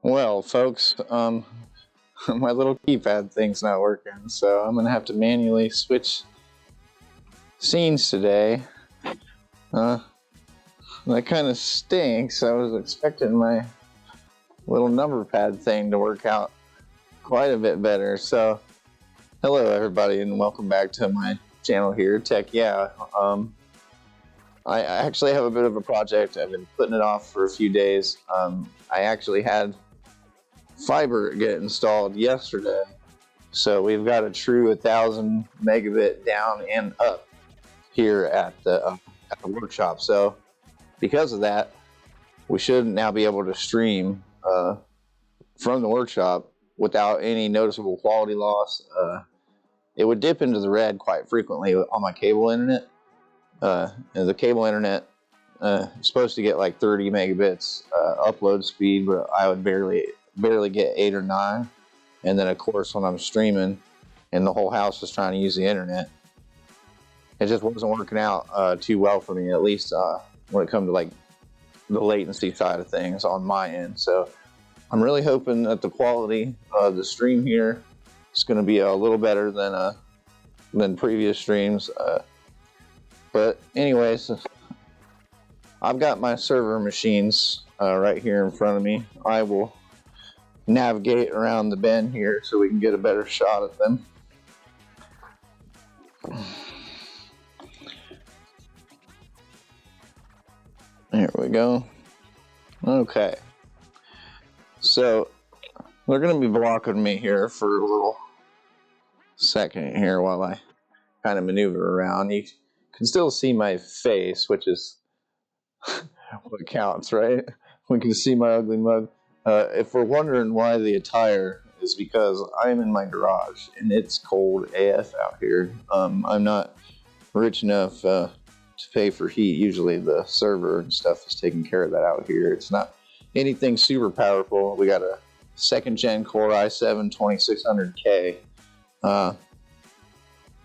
Well, folks, my little keypad thing's not working, so I'm gonna have to manually switch scenes today. That kind of stinks. I was expecting my little number pad thing to work out quite a bit better. So, hello everybody, and welcome back to my channel here, Tech Yeah. I actually have a bit of a project. I've been putting it off for a few days. I actually had fiber get installed yesterday. So we've got a true 1,000 megabit down and up here at the workshop. So because of that, we should now be able to stream from the workshop without any noticeable quality loss. It would dip into the red quite frequently on my cable internet. And the cable internet is supposed to get like 30 megabits upload speed, but I would barely get 8 or 9. And then of course when I'm streaming and the whole house is trying to use the internet, it just wasn't working out too well for me, at least when it comes to like the latency side of things on my end. So I'm really hoping that the quality of the stream here is going to be a little better than previous streams. But anyways, I've got my server machines right here in front of me. I will navigate around the bend here so we can get a better shot at them. There we go. Okay. So they're going to be blocking me here for a little second here while I kind of maneuver around. You can still see my face, which is what counts, right? We can see my ugly mug. If we're wondering why the attire is because I'm in my garage and it's cold AF out here. I'm not rich enough to pay for heat. Usually the server and stuff is taking care of that out here. It's not anything super powerful. We got a 2nd gen Core i7 2600K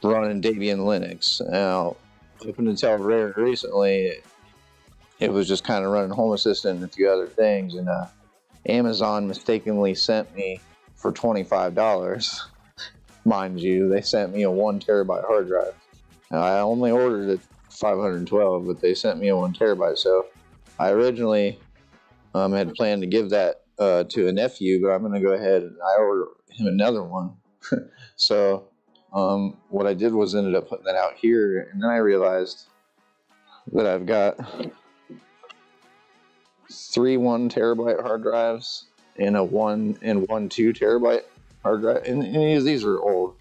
running Debian Linux. Now, up until very recently, it was just kind of running Home Assistant and a few other things, and Amazon mistakenly sent me for $25. Mind you, they sent me a 1 terabyte hard drive. Now, I only ordered it 512, but they sent me a 1 terabyte. So I originally had planned to give that to a nephew, but I'm going to go ahead and I ordered him another one. So what I did was ended up putting that out here, and then I realized that I've got 3 1 terabyte hard drives and a 1 2 terabyte hard drive, and these are old.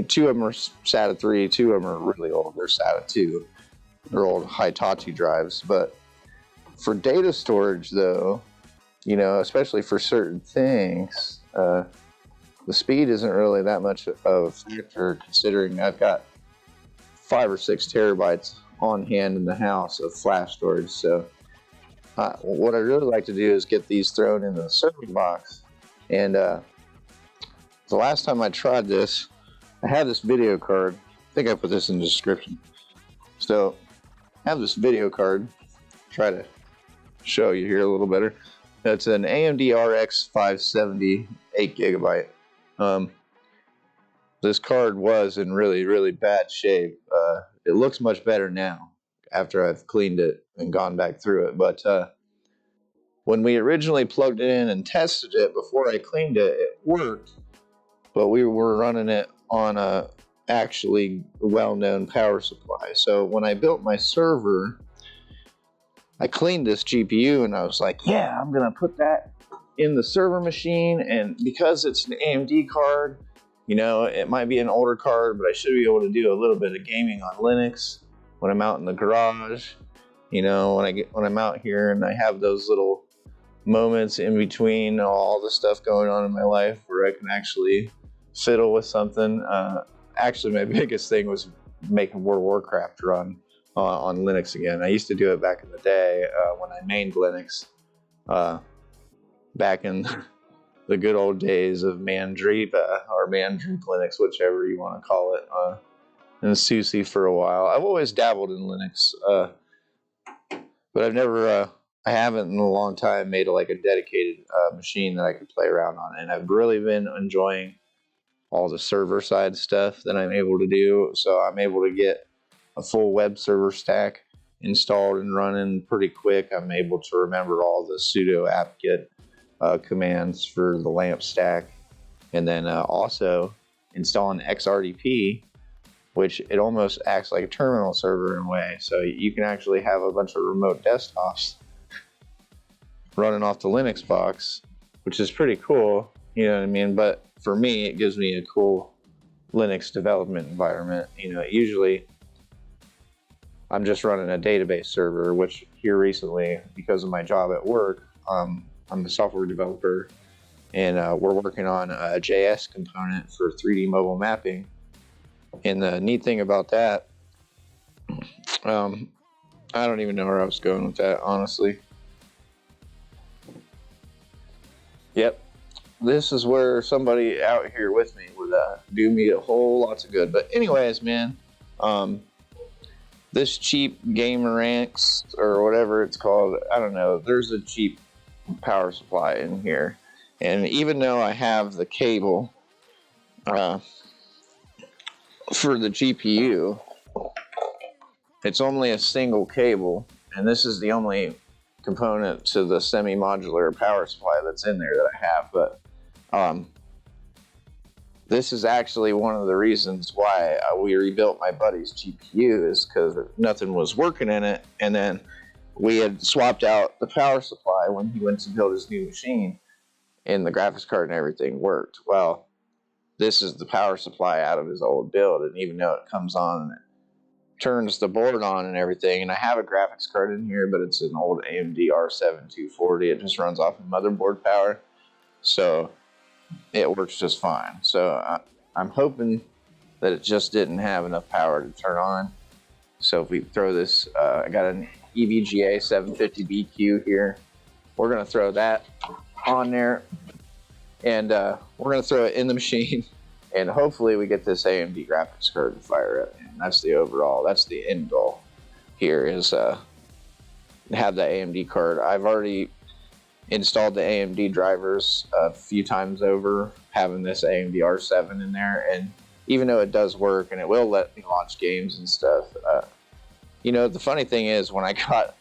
2 of them are SATA 3, 2 of them are really old. They're SATA 2. They're old Hitachi drives. But for data storage, though, you know, especially for certain things, the speed isn't really that much of a factor, considering I've got 5 or 6 terabytes on hand in the house of flash storage. So what I really like to do is get these thrown in the server box. And the last time I tried this, I have this video card. I think I put this in the description. So I have this video card. Try to show you here a little better. It's an AMD RX 570 8 gigabyte. This card was in really, really bad shape. It looks much better now after I've cleaned it and gone back through it. But when we originally plugged it in and tested it before I cleaned it, it worked. But we were running it on a actually well-known power supply. So when I built my server, I cleaned this GPU and I was like, yeah, I'm gonna put that in the server machine. And because it's an AMD card, you know, it might be an older card, but I should be able to do a little bit of gaming on Linux when I'm out in the garage. You know, when I'm out here and I have those little moments in between all the stuff going on in my life where I can actually fiddle with something. Actually, my biggest thing was making World of Warcraft run on Linux again. I used to do it back in the day when I mained Linux, back in the good old days of Mandreep or Mandreep Linux, whichever you want to call it, and SUSE for a while. I've always dabbled in Linux, but I've never, I haven't in a long time made a dedicated machine that I could play around on, and I've really been enjoying all the server side stuff that I'm able to do. So I'm able to get a full web server stack installed and running pretty quick. I'm able to remember all the sudo apt-get commands for the LAMP stack, and then also installing XRDP, which it almost acts like a terminal server in a way. So you can actually have a bunch of remote desktops running off the Linux box which is pretty cool, you know what I mean? But for me, it gives me a cool Linux development environment. You know, usually I'm just running a database server, which here recently, because of my job at work, I'm a software developer, and we're working on a JS component for 3D mobile mapping. And the neat thing about that, I don't even know where I was going with that, honestly. Yep, this is where somebody out here with me would do me a whole lot of good. But anyways, man, this cheap Gameranx or whatever it's called, I don't know, there's a cheap power supply in here. And even though I have the cable for the GPU, it's only a single cable, and this is the only component to the semi-modular power supply that's in there that I have. But this is actually one of the reasons why we rebuilt my buddy's GPU, is because nothing was working in it, and then we had swapped out the power supply when he went to build his new machine, and the graphics card and everything worked. Well, this is the power supply out of his old build, and even though it comes on and it turns the board on and everything, and I have a graphics card in here, but it's an old AMD R7 240. It just runs off of motherboard power, so it works just fine. So I'm hoping that it just didn't have enough power to turn on. So if we throw this, I got an EVGA 750BQ here. We're going to throw that on there, and we're going to throw it in the machine, and hopefully we get this AMD graphics card to fire up. And that's the overall, that's the end goal here, is have the AMD card. I've already installed the AMD drivers a few times over, having this AMD R7 in there, and even though it does work and it will let me launch games and stuff, you know, the funny thing is, when I got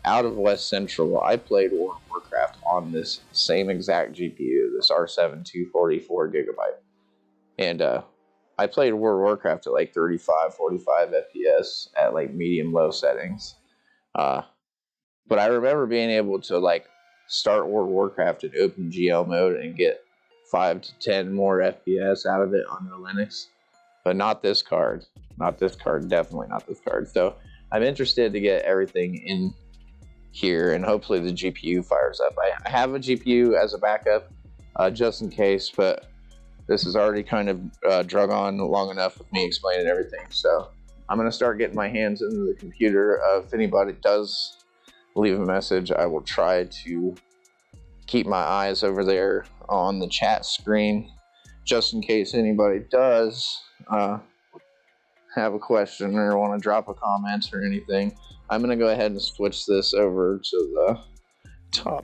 out of West Central, I played World of Warcraft on this same exact GPU, this R7 244 gigabyte, and I played World of Warcraft at like 35, 45 FPS at like medium low settings, but I remember being able to like start World of Warcraft in OpenGL mode and get 5 to 10 more FPS out of it on the Linux, but not this card. Not this card, definitely not this card. So I'm interested to get everything in here, and hopefully the GPU fires up. I have a GPU as a backup, just in case, but this is already kind of drug on long enough with me explaining everything. So I'm going to start getting my hands into the computer. If anybody does leave a message, I will try to keep my eyes over there on the chat screen, just in case anybody does have a question or want to drop a comment or anything. I'm going to go ahead and switch this over to the top.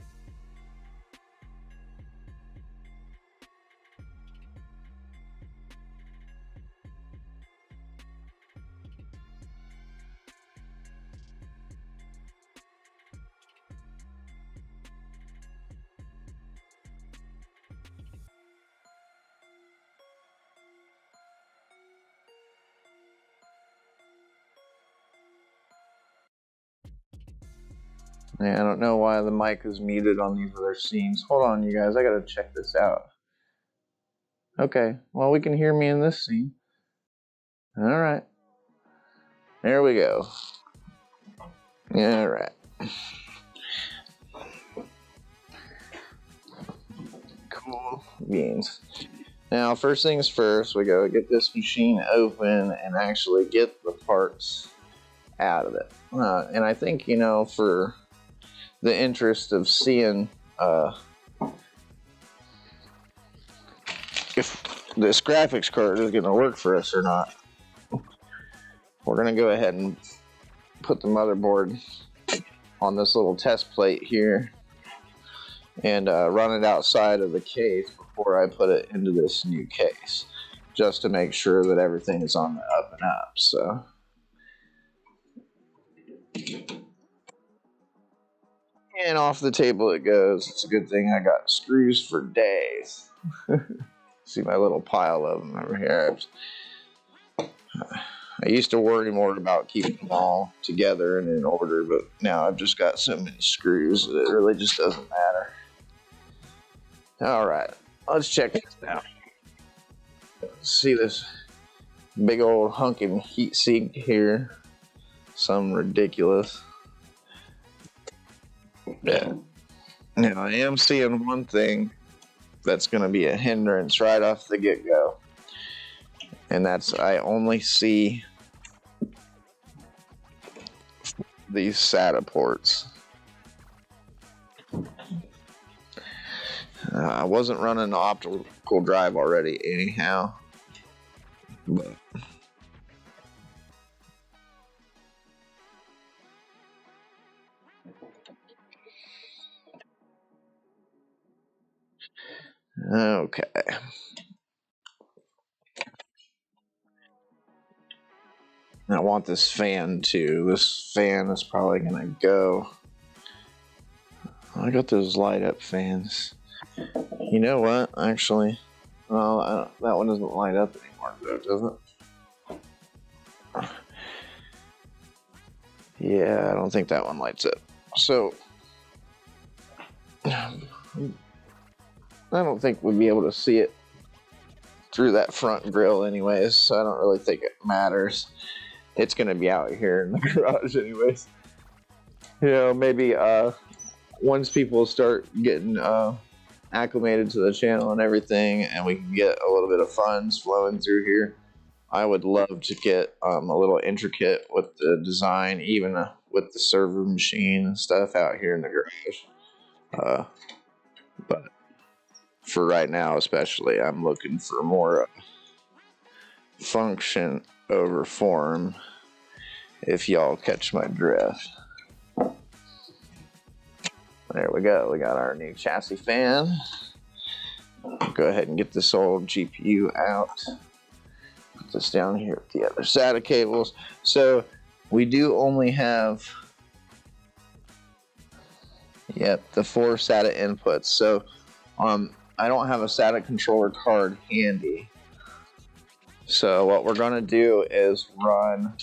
Yeah, I don't know why the mic is muted on these other scenes. Hold on, you guys. I gotta check this out. Okay, well, we can hear me in this scene. Alright. There we go. Alright. Cool beans. Now, first things first, we gotta get this machine open and actually get the parts out of it. And I think, you know, for the interest of seeing if this graphics card is going to work for us or not, we're going to go ahead and put the motherboard on this little test plate here and run it outside of the case before I put it into this new case, just to make sure that everything is on the up and up. So and off the table it goes. It's a good thing I got screws for days. See my little pile of them over here. I used to worry more about keeping them all together and in order, but now I've just got so many screws that it really just doesn't matter. All right, let's check this out. See this big old hunking heat sink here. Some ridiculous. Yeah. Now I am seeing one thing that's going to be a hindrance right off the get-go, and that's I only see these SATA ports. I wasn't running the optical drive already anyhow, but okay. I want this fan too. This fan is probably gonna go. I got those light up fans. You know what? Actually, well, that one doesn't light up anymore, though, does it? Yeah, I don't think that one lights up. So, I don't think we'd be able to see it through that front grill anyways, so I don't really think it matters. It's gonna be out here in the garage anyways. You know, maybe once people start getting acclimated to the channel and everything, and we can get a little bit of funds flowing through here, I would love to get a little intricate with the design, even with the server machine and stuff out here in the garage. But for right now especially, I'm looking for more function over form, if y'all catch my drift. There we go. We got our new chassis fan. Go ahead and get this old GPU out. Put this down here with the other SATA cables. So we do only have, the 4 SATA inputs. So I don't have a SATA controller card handy. So what we're gonna do is run,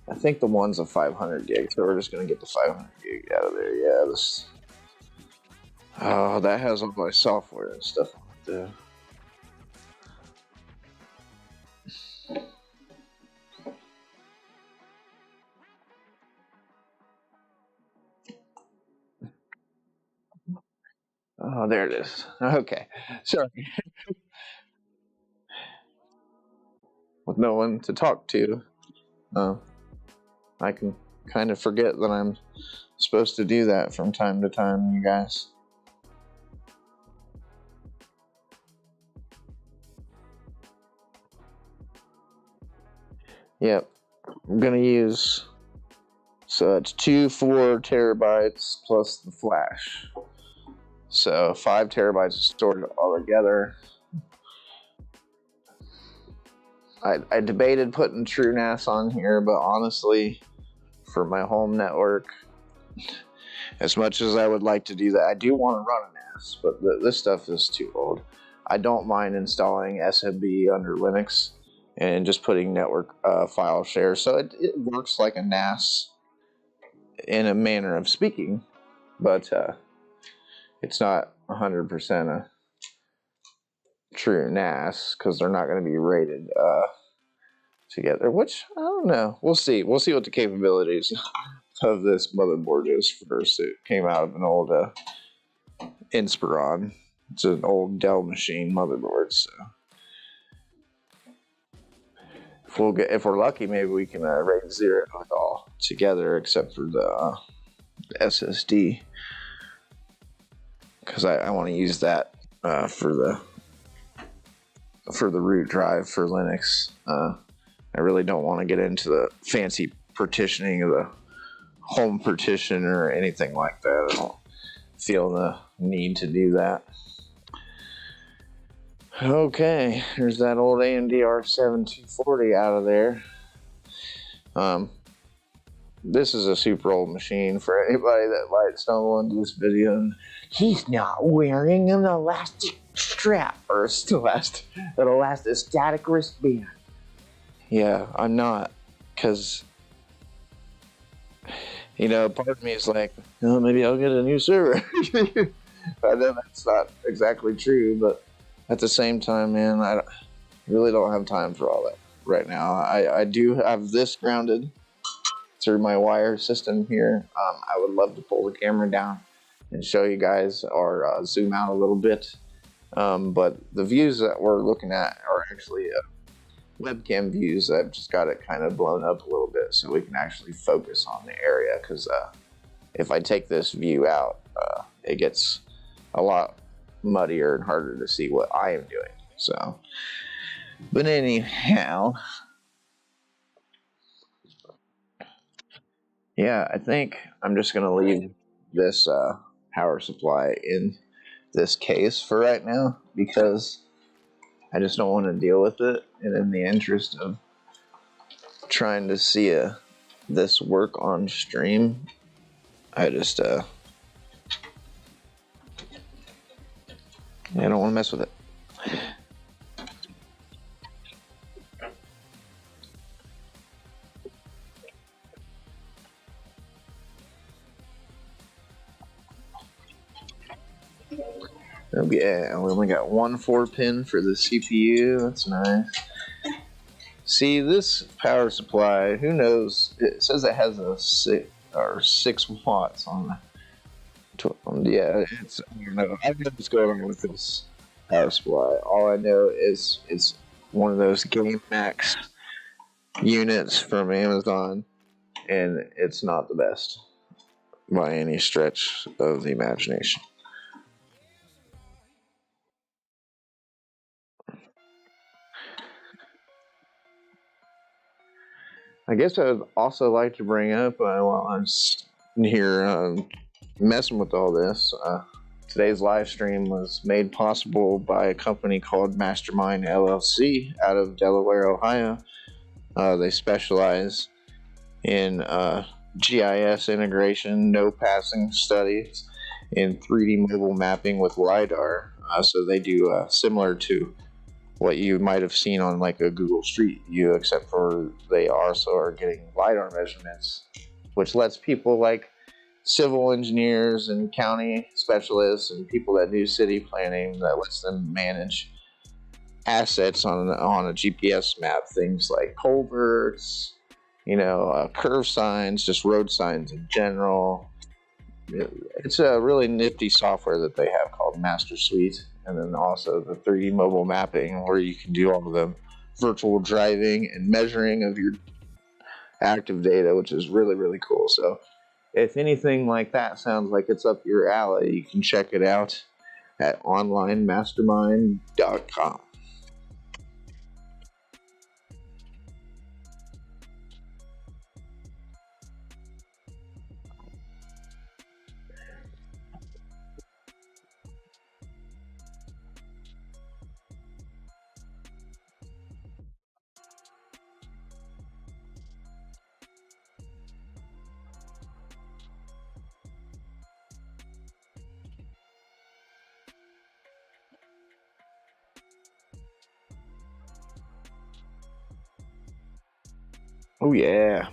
I think the one's a 500 gig, so we're just gonna get the 500 gig out of there. Yeah, this. Oh, that has all my software and stuff on it there. Oh, there it is. Okay, sorry. With no one to talk to, I can kind of forget that I'm supposed to do that from time to time, you guys. Yep, I'm gonna use, so it's 4 terabytes plus the flash. So 5 terabytes is stored all together. I debated putting TrueNAS on here, but honestly, for my home network, as much as I would like to do that, I do want to run a NAS, but this stuff is too old. I don't mind installing SMB under Linux and just putting network file share, so it works like a NAS in a manner of speaking, but it's not 100% a true NAS because they're not going to be rated together, which I don't know. We'll see what the capabilities of this motherboard is first. It came out of an old Inspiron. It's an old Dell machine motherboard, so if we're lucky, maybe we can RAID 0 it all together except for the SSD, because I want to use that for the root drive for Linux. I really don't want to get into the fancy partitioning of the home partition or anything like that. I don't feel the need to do that. Okay, there's that old AMD R7 240 out of there. This is a super old machine for anybody that might stumble into this video. And he's not wearing an elastic strap or an elastic static wristband. Yeah, I'm not, because, part of me is like, maybe I'll get a new server. I know that's not exactly true, but at the same time, man, really don't have time for all that right now. I do have this grounded through my wire system here. I would love to pull the camera down and show you guys or zoom out a little bit. But the views that we're looking at are actually webcam views. I've just got it kind of blown up a little bit so we can actually focus on the area, because if I take this view out, it gets a lot muddier and harder to see what I am doing. So, but anyhow, yeah, I think I'm just gonna leave this power supply in this case for right now, because I just don't want to deal with it, and in the interest of trying to see this work on stream, I just I don't want to mess with it. Oh yeah, we only got one 4-pin for the CPU. That's nice. See, this power supply, who knows? It says it has a 6 watts on the. Yeah, it's, I don't know. I don't know what's going on with this power supply. All I know is it's one of those Game Max units from Amazon, and it's not the best by any stretch of the imagination. I guess I would also like to bring up, while I'm here messing with all this, today's live stream was made possible by a company called Mastermind LLC out of Delaware, Ohio. They specialize in GIS integration, no passing studies, and 3D mobile mapping with LiDAR. So they do similar to what you might have seen on like a Google Street View, except for they also are getting LiDAR measurements, which lets people like civil engineers and county specialists and people that do city planning, that lets them manage assets on a GPS map, things like culverts, curve signs, just road signs in general. It's a really nifty software that they have called Master Suite, and then also the 3D mobile mapping, where you can do all of the virtual driving and measuring of your active data, which is really, really cool. So if anything like that sounds like it's up your alley, you can check it out at onlinemastermind.com. Oh yeah.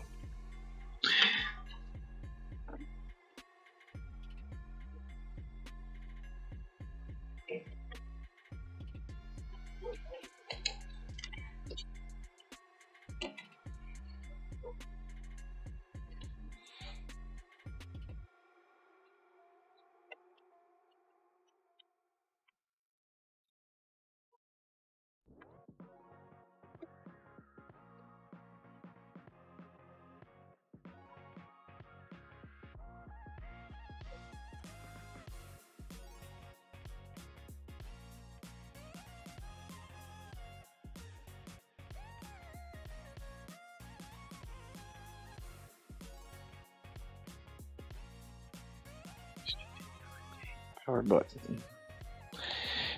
Power button.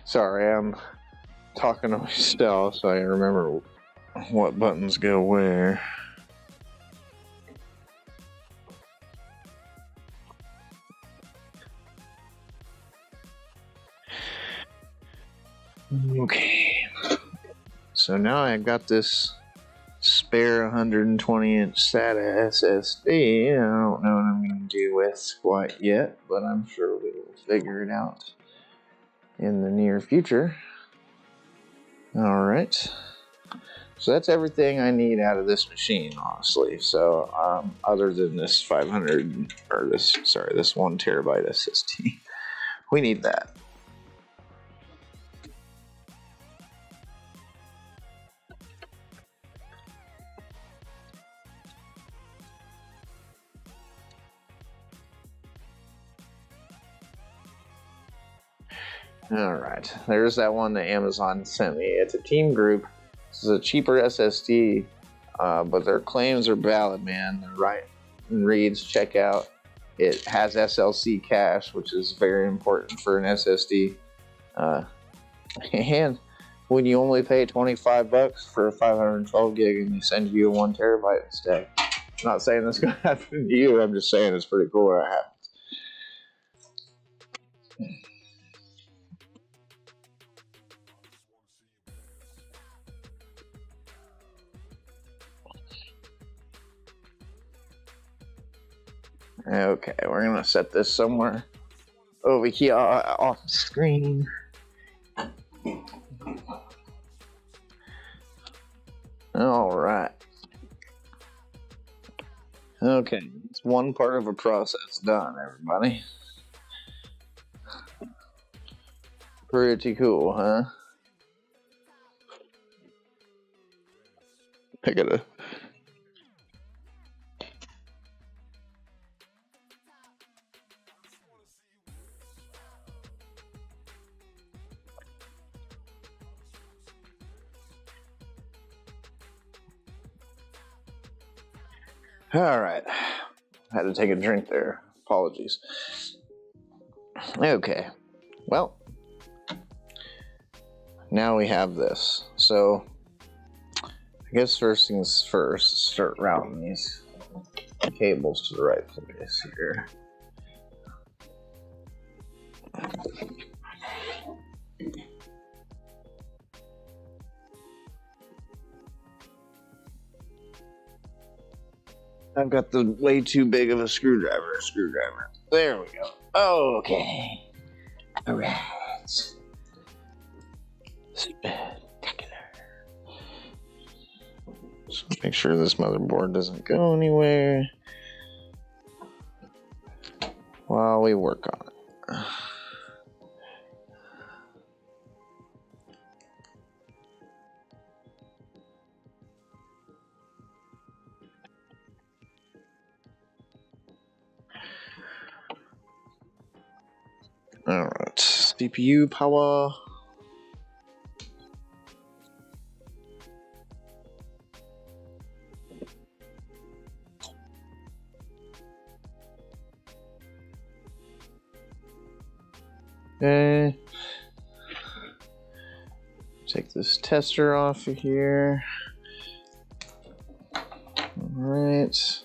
Sorry, I'm talking to myself, so I remember what buttons go where. Okay. So now I've got this spare 120-inch SATA SSD. I don't know what I'm going to can do with quite yet, but I'm sure we will figure it out in the near future. All right. So that's everything I need out of this machine, honestly. So other than this 500 or this 1 terabyte SSD, we need that. All right, there's that one that Amazon sent me. It's a Team Group. This is a cheaper SSD, but their claims are valid, man. They're right. And reads, check out. It has SLC cache, which is very important for an SSD. And when you only pay $25 for a 512 gig and they send you a 1 terabyte instead. I'm not saying that's going to happen to you. I'm just saying it's pretty cool when it happens. Okay, we're gonna set this somewhere over here off the screen. All right. Okay, it's one part of a process done, everybody. Pretty cool, huh? I gotta. All right. Had to take a drink there. Apologies. Okay. Well, now we have this. So, I guess first things first, start routing these cables to the right place here. I've got the way too big of a screwdriver. There we go. Okay. All right. Spectacular. So make sure this motherboard doesn't go anywhere while we work on it. All right, CPU power. Okay. Take this tester off of here. All right.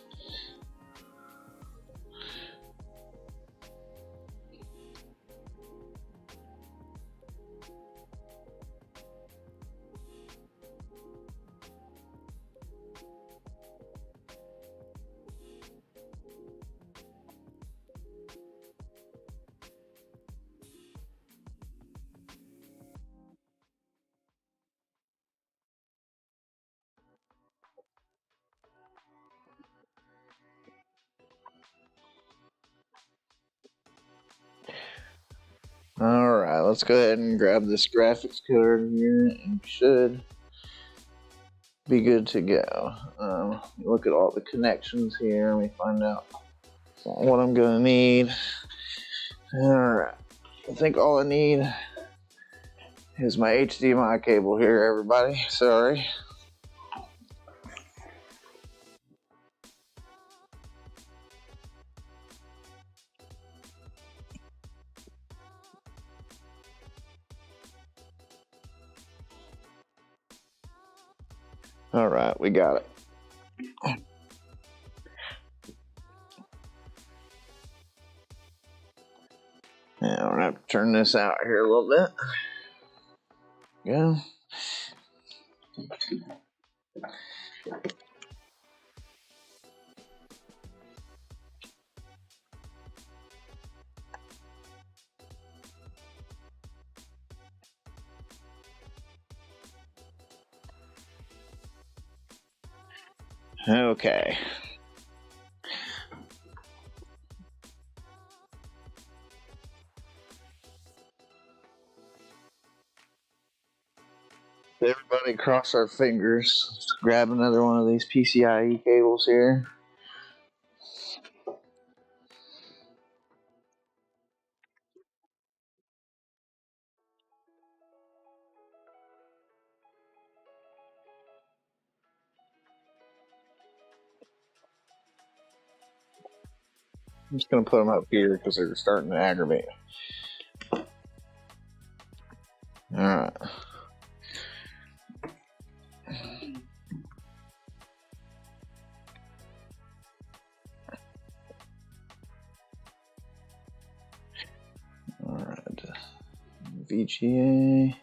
Alright, let's go ahead and grab this graphics card here and should be good to go. Look at all the connections here. Let me find out what I'm gonna need. Alright, I think all I need is my HDMI cable here, everybody. Sorry. All right, we got it. Now we're gonna have to turn this out here a little bit. Yeah. Okay. Everybody cross our fingers. Let's grab another one of these PCIe cables here. I'm just going to put them up here because they're starting to aggravate me. Alright. Alright. EVGA.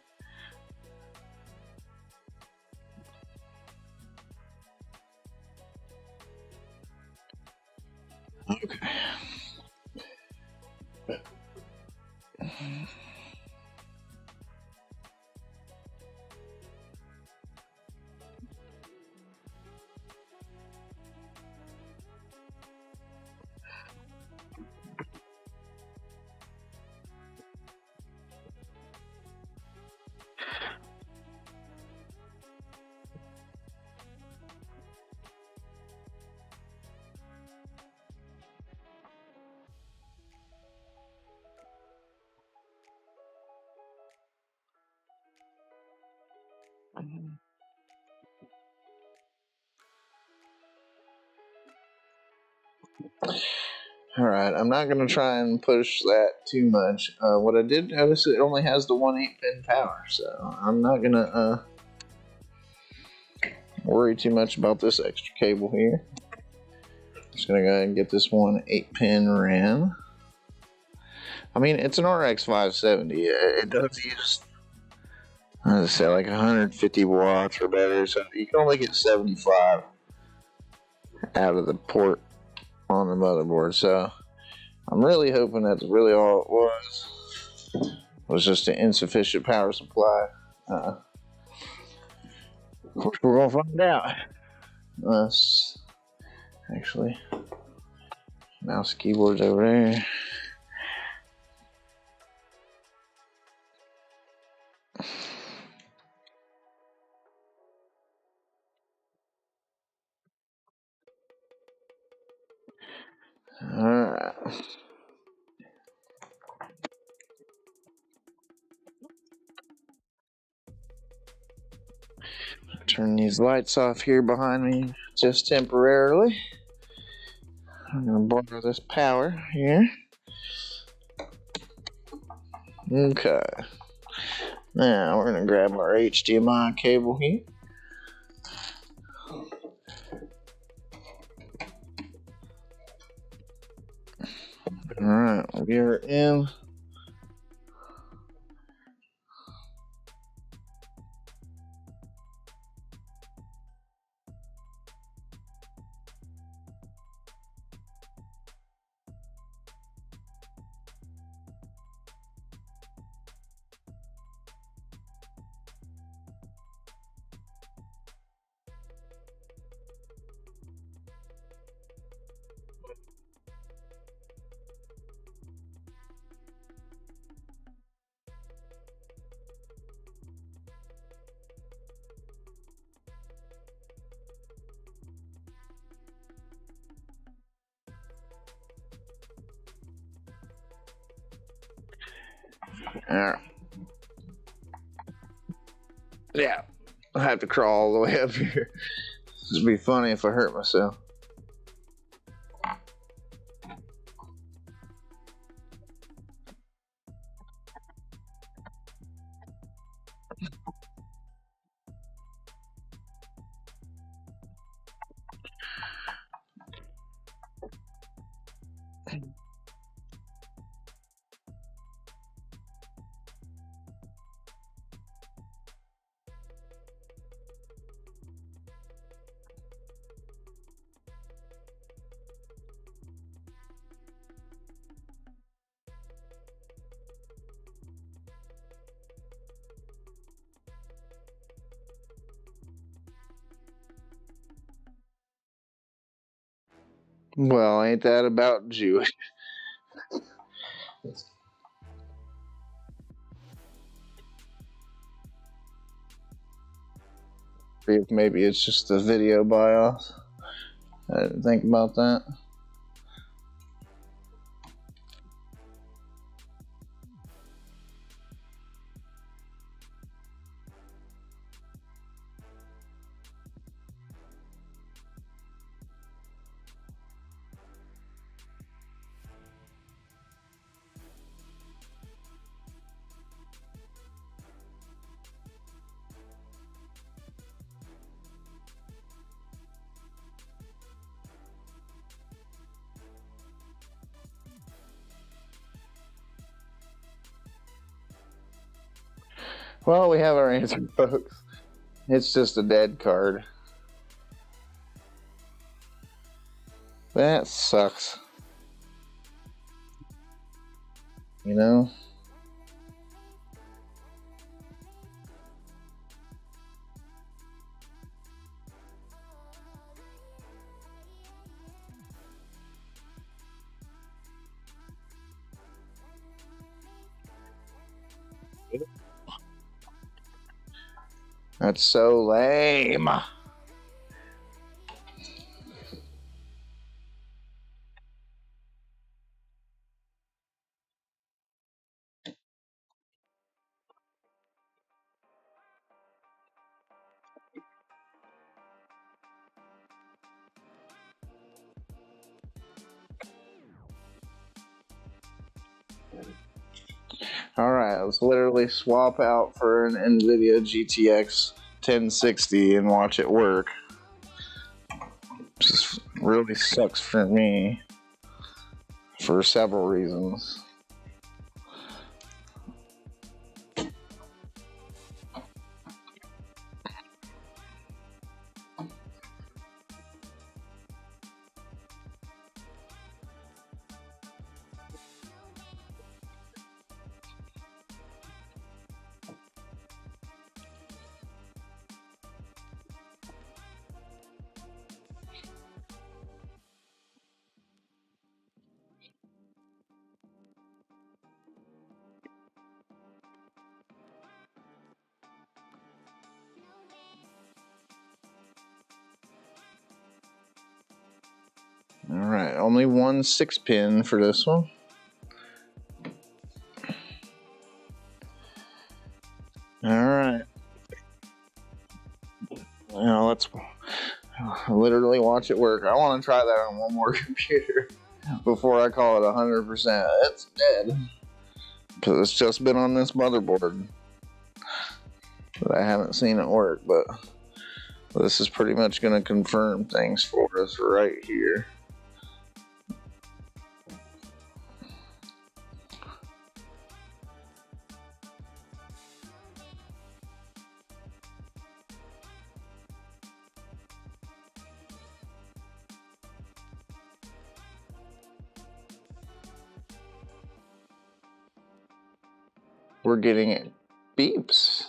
Okay. Alright, I'm not going to try and push that too much. What I did notice, it only has the 1 8-pin power, so I'm not going to worry too much about this extra cable here. Just going to go ahead and get this one 8-pin RAM. I mean, it's an RX 570. It does use, as I say, like 150 watts or better, so you can only get 75 out of the port on the motherboard, so I'm really hoping that's really all it was just an insufficient power supply. Of course, we're gonna find out. Actually, mouse keyboard's over there. Alright. Turn these lights off here behind me just temporarily. I'm gonna borrow this power here. Okay. Now we're gonna grab our HDMI cable here. Alright, we are in. Alright. Yeah, I have to crawl all the way up here. This would be funny if I hurt myself. Well, ain't that about Jewish? See if maybe it's just a video BIOS. I didn't think about that. Well, we have our answer, folks. It's just a dead card. That sucks. You know? That's so lame. Alright, let's literally swap out for an NVIDIA GTX 1060 and watch it work. Just really sucks for me for several reasons. Alright, only one 6-pin for this one. Alright. Now let's literally watch it work. I want to try that on one more computer before I call it 100%. It's dead. Because it's just been on this motherboard. But I haven't seen it work, but this is pretty much going to confirm things for us right here. We're getting it. Beeps.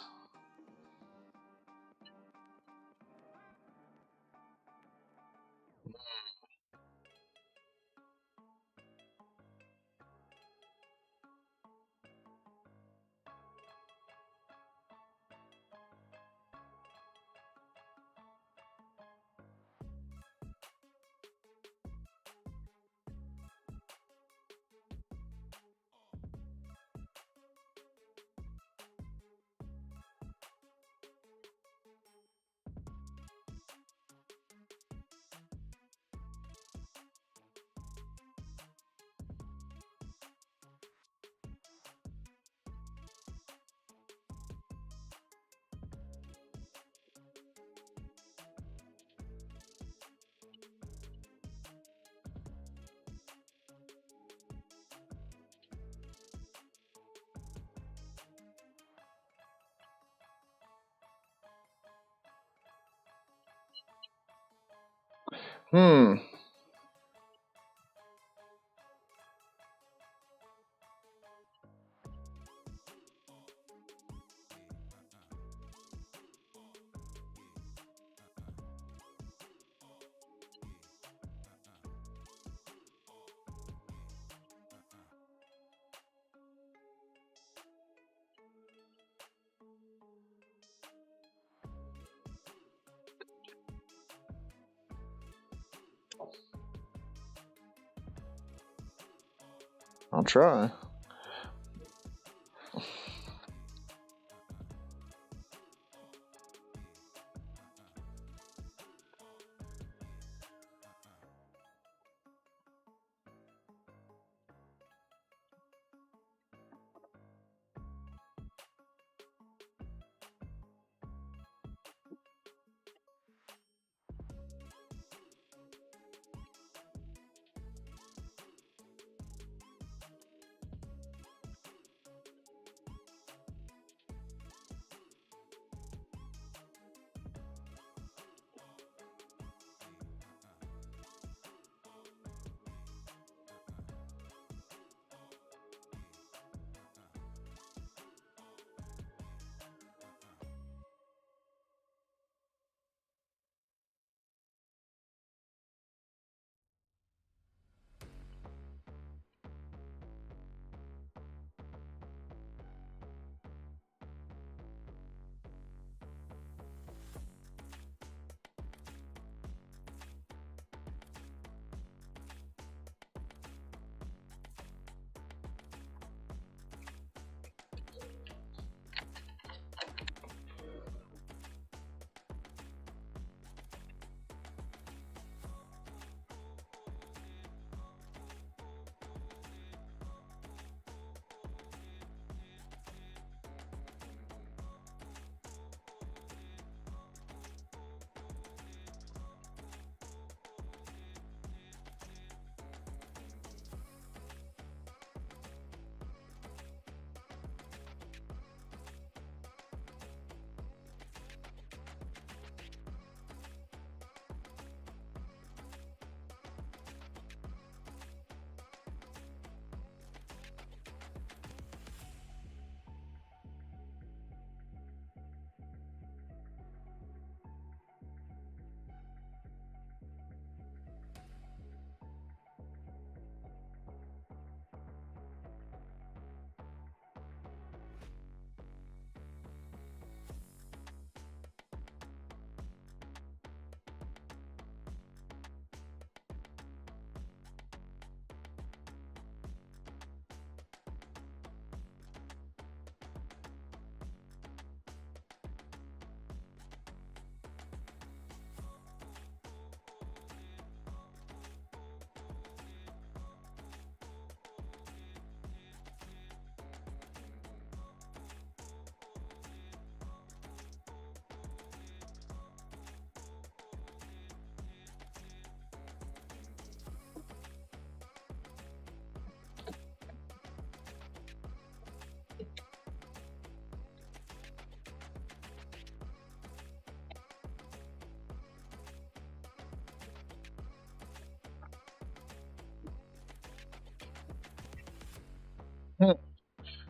Hmm. I'll try.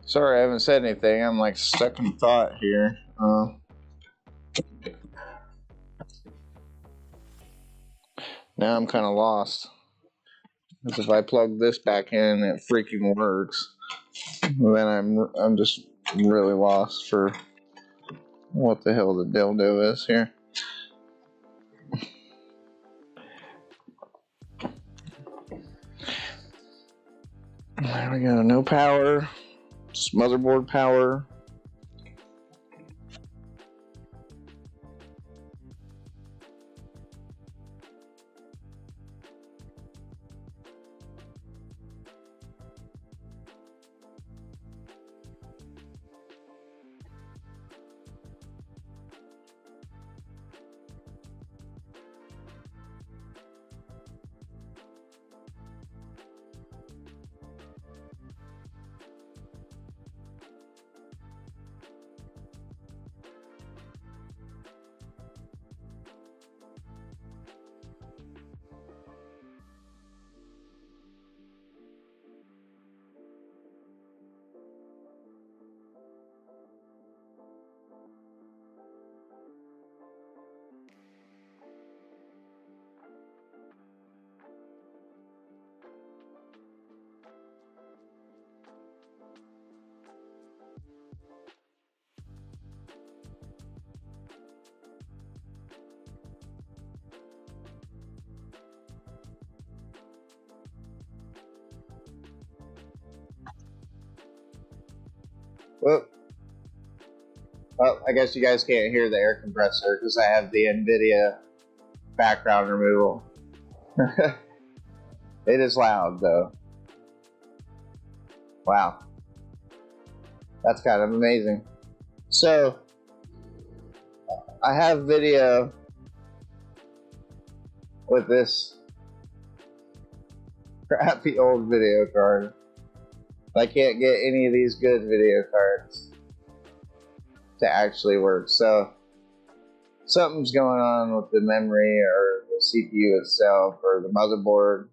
Sorry, I haven't said anything. I'm like stuck in thought here. Now I'm kind of lost. Because if I plug this back in, it freaking works. Then I'm just really lost for what the hell the dildo is here. There we go. No power. Just motherboard power. Well, I guess you guys can't hear the air compressor because I have the NVIDIA background removal. It is loud though. Wow. That's kind of amazing. So, I have video with this crappy old video card. I can't get any of these good video cards to actually work. So, something's going on with the memory or the CPU itself or the motherboard.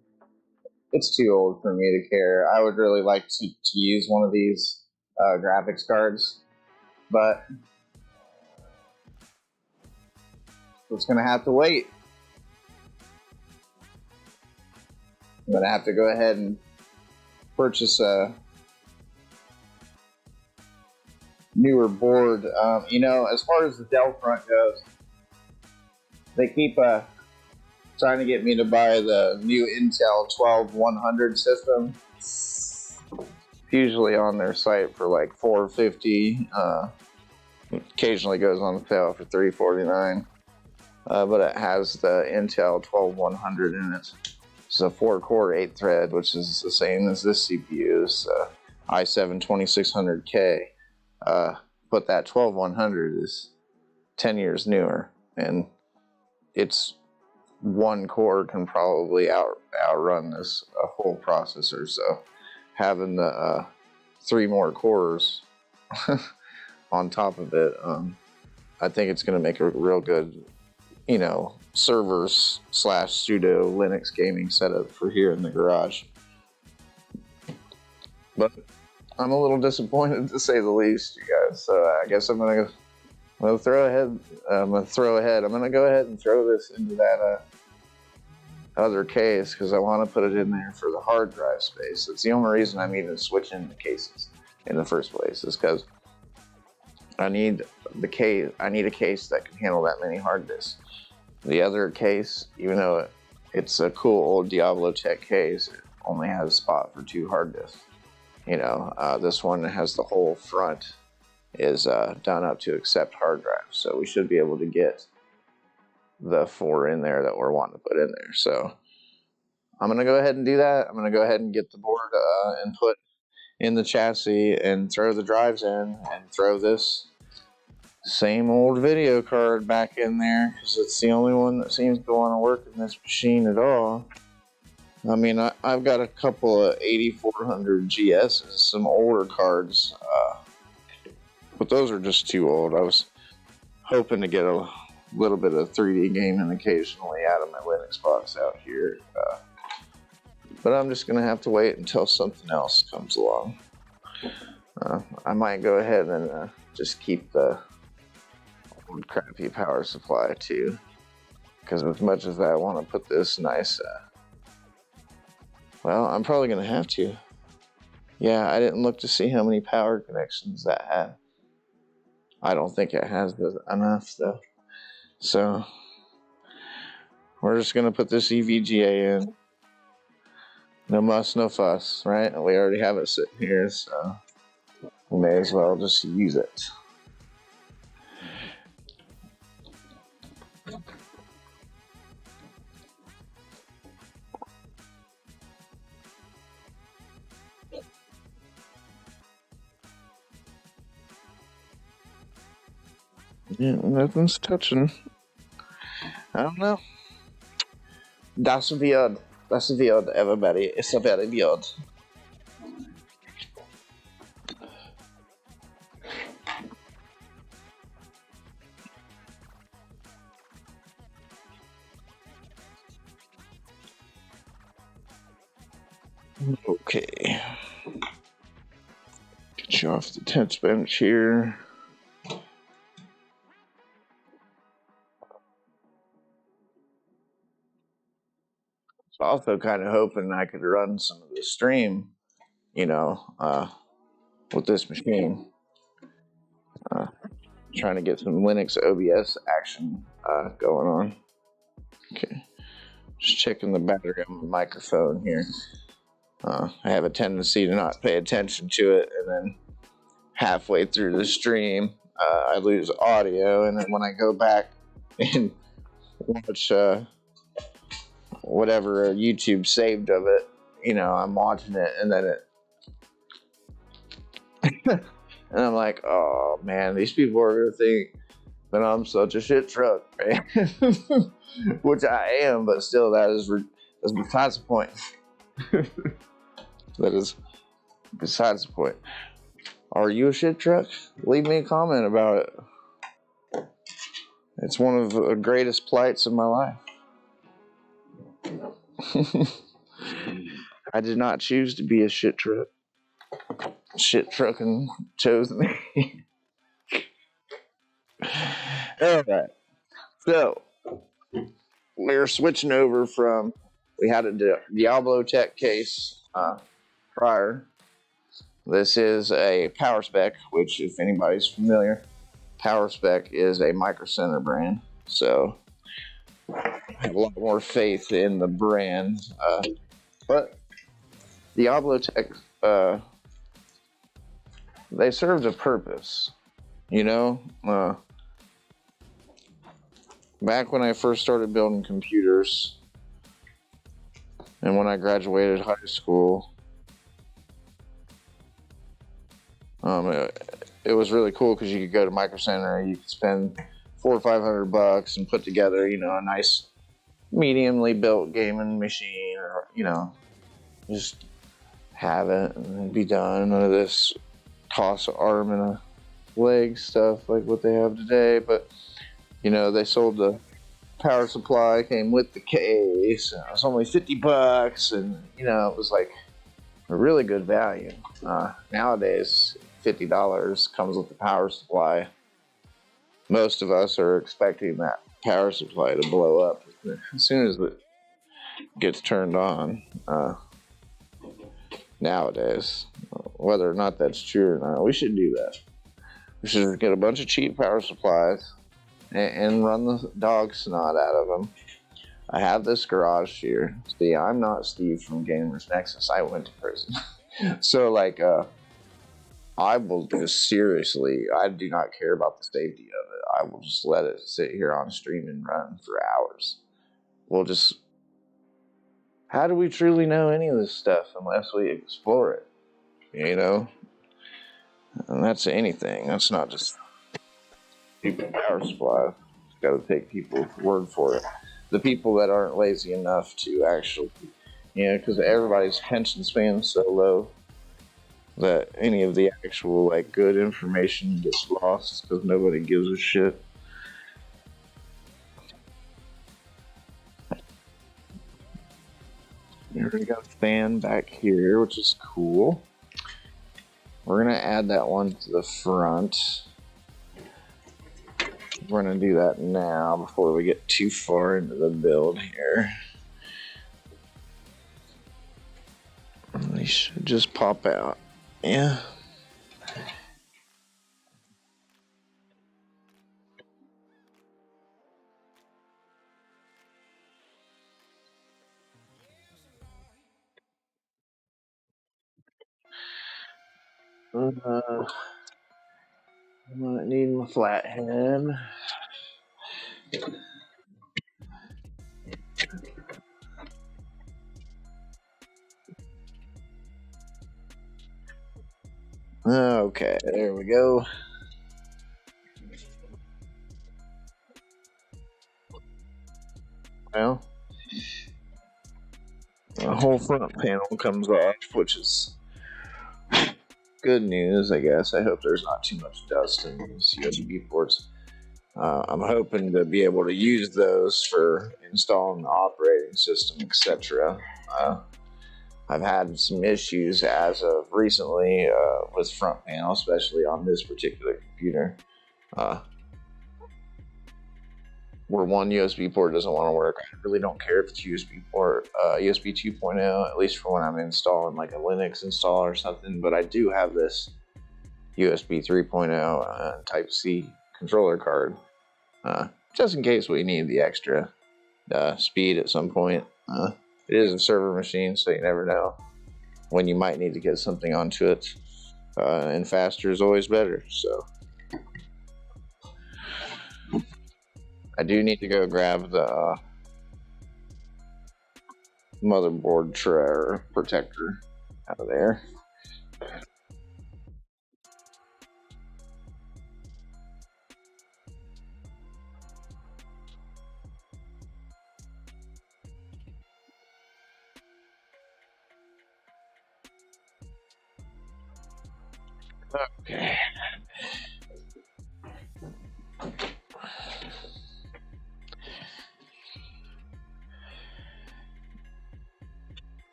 It's too old for me to care. I would really like to use one of these graphics cards, but it's going to have to wait. I'm going to have to go ahead and purchase a newer board. You know, as far as the Dell front goes, they keep trying to get me to buy the new Intel 12100 system. It's usually on their site for like $450. Occasionally goes on sale for $349. But it has the Intel 12100 in it. It's a 4-core 8-thread, which is the same as this CPU. It's i7 2600K. But that 12100 is 10 years newer, and its one core can probably outrun this whole processor. So having the 3 more cores on top of it, I think it's going to make a real good, you know, servers / pseudo Linux gaming setup for here in the garage. But I'm a little disappointed, to say the least, you guys. So I guess I'm gonna throw ahead. I'm gonna go ahead and throw this into that other case because I want to put it in there for the hard drive space. It's the only reason I'm even switching the cases in the first place, is because I need a case that can handle that many hard disks. The other case, even though it's a cool old Diablo Tech case, it only has a spot for 2 hard disks. You know, this one has the whole front is done up to accept hard drives, so we should be able to get the 4 in there that we're wanting to put in there. So I'm going to go ahead and do that. I'm going to go ahead and get the board and put in the chassis and throw the drives in and throw this same old video card back in there because it's the only one that seems to want to work in this machine at all. I mean, I've got a couple of 8400 GSs, some older cards, but those are just too old. I was hoping to get a little bit of 3D gaming occasionally out of my Linux box out here, but I'm just going to have to wait until something else comes along. I might go ahead and just keep the old crappy power supply too, because as much as I want to put this nice, well, I'm probably going to have to. Yeah, I didn't look to see how many power connections that had. I don't think it has enough though. So we're just going to put this EVGA in. No muss, no fuss, right? We already have it sitting here, so we may as well just use it. Yeah, nothing's touching. I don't know. That's weird. That's weird, everybody. It's a very weird. Okay. Get you off the test bench here. Also kind of hoping I could run some of the stream, you know, with this machine. Trying to get some Linux OBS action going on. Okay, just checking the battery on the microphone here. I have a tendency to not pay attention to it and then halfway through the stream, I lose audio, and then when I go back and watch whatever YouTube saved of it, you know, I'm watching it, and then it, and I'm like, oh man, these people are gonna think that I'm such a shit truck, man. Which I am, but still, that's besides the point. That is besides the point. Are you a shit truck? Leave me a comment about it. It's one of the greatest plights of my life. I did not choose to be a shit truck. Shit trucking chose me. Alright. So, we're switching over from, we had a Diablo Tech case prior. This is a Power Spec, which, if anybody's familiar, Power Spec is a Micro Center brand. So, I have a lot more faith in the brand. But Diablo Tech, they served a purpose. You know, back when I first started building computers, and when I graduated high school, it was really cool because you could go to Micro Center, you could spend $400 or $500 and put together, you know, a nice mediumly built gaming machine, or, you know, just have it and be done. None of this toss an arm and a leg stuff like what they have today. But, you know, they sold the power supply, came with the case, and it was only $50, and, you know, it was like a really good value. Nowadays, $50 comes with the power supply. Most of us are expecting that power supply to blow up as soon as it gets turned on. Nowadays, whether or not that's true or not, we should do that. We should get a bunch of cheap power supplies and run the dog snot out of them. I have this garage here. See, I'm not Steve from Gamers Nexus. I went to prison. So, like, I will just seriously, I do not care about the safety of it. I will just let it sit here on stream and run for hours. We'll just, how do we truly know any of this stuff unless we explore it? You know? And that's anything. That's not just stupid power supply. Just got to take people's word for it. The people that aren't lazy enough to actually, you know, because everybody's attention span is so low that any of the actual, like, good information gets lost because nobody gives a shit. Here we got a fan back here, which is cool. We're going to add that one to the front. We're going to do that now before we get too far into the build here. They should just pop out. Yeah. I might need my flathead. Okay, there we go. Well, the whole front panel comes off, which is good news, I guess. I hope there's not too much dust in these USB ports. I'm hoping to be able to use those for installing the operating system, etc. I've had some issues as of recently with front panel, especially on this particular computer, where one USB port doesn't want to work. I really don't care if it's USB port, USB 2.0, at least for when I'm installing like a Linux install or something, but I do have this USB 3.0 Type-C controller card, just in case we need the extra speed at some point. It is a server machine, so you never know when you might need to get something onto it. And faster is always better. So I do need to go grab the motherboard protector out of there. Okay.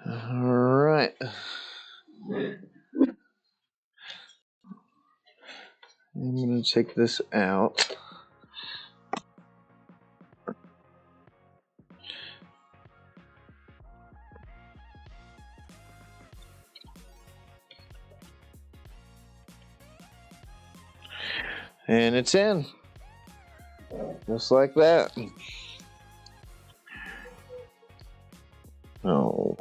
All right. I'm going to take this out. And it's in. Just like that. Oh.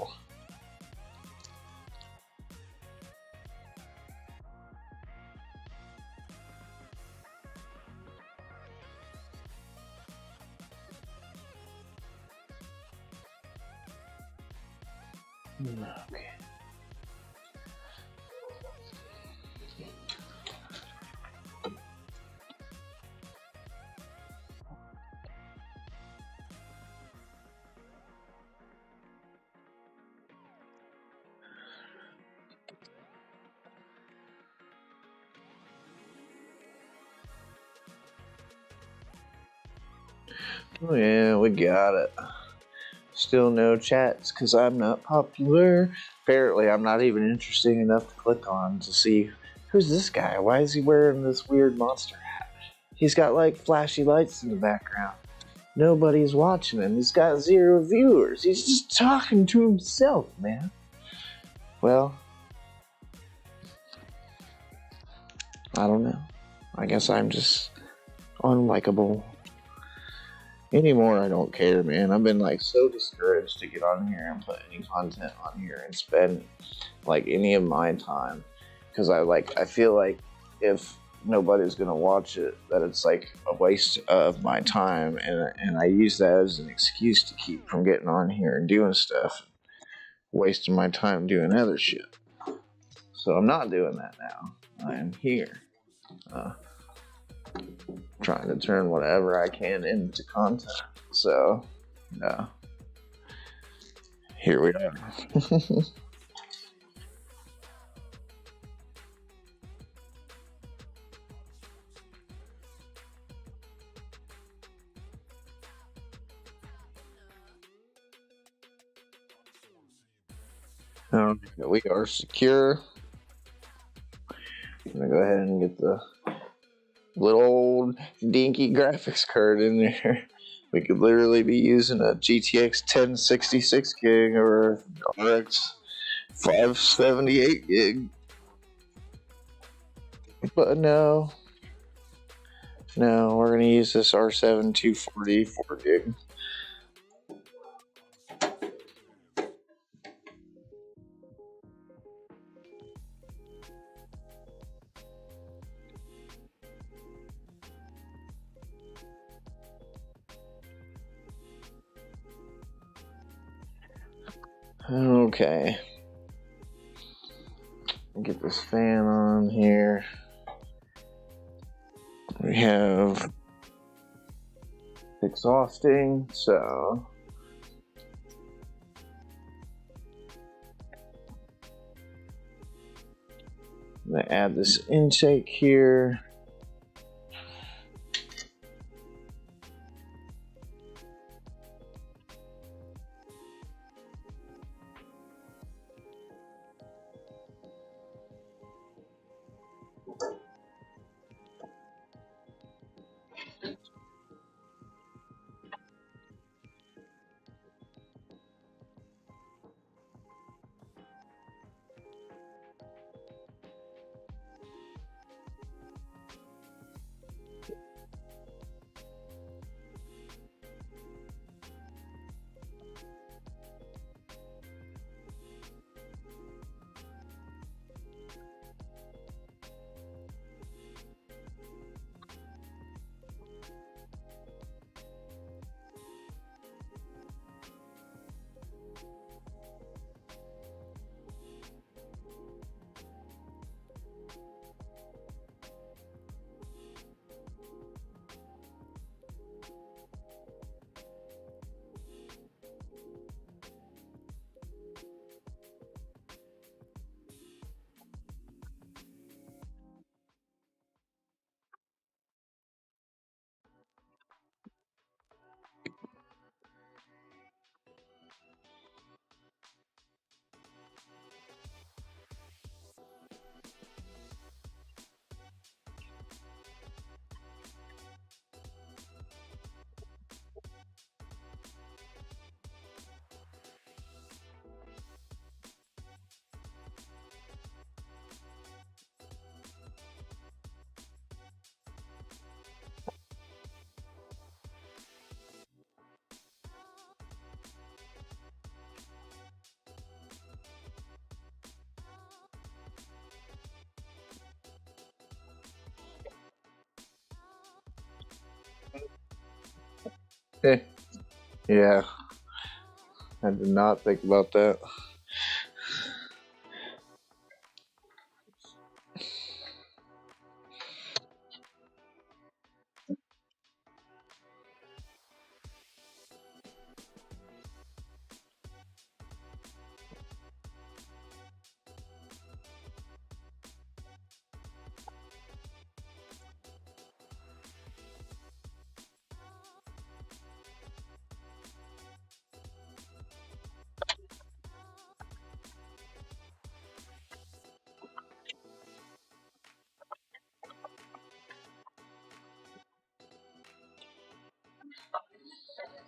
Okay. Oh yeah, we got it. Still no chats because I'm not popular. Apparently, I'm not even interesting enough to click on to see who's this guy. Why is he wearing this weird monster hat? He's got like flashy lights in the background. Nobody's watching him. He's got 0 viewers. He's just talking to himself, man. Well, I don't know. I guess I'm just unlikable. Anymore, I don't care, man. I've been like so discouraged to get on here and put any content on here and spend like any of my time, because I feel like if nobody's gonna watch it, that it's like a waste of my time, and I use that as an excuse to keep from getting on here and doing stuff, wasting my time doing other shit. So I'm not doing that now. I am here. Trying to turn whatever I can into content. So, yeah. Here we are. We are secure. I'm gonna go ahead and get the little old dinky graphics card in there. We could literally be using a GTX 1066 gig or RX 578 gig. But no, we're gonna use this R7 240 4 gig. Okay. Get this fan on here. We have exhausting, so I'm gonna add this intake here. Yeah, I did not think about that.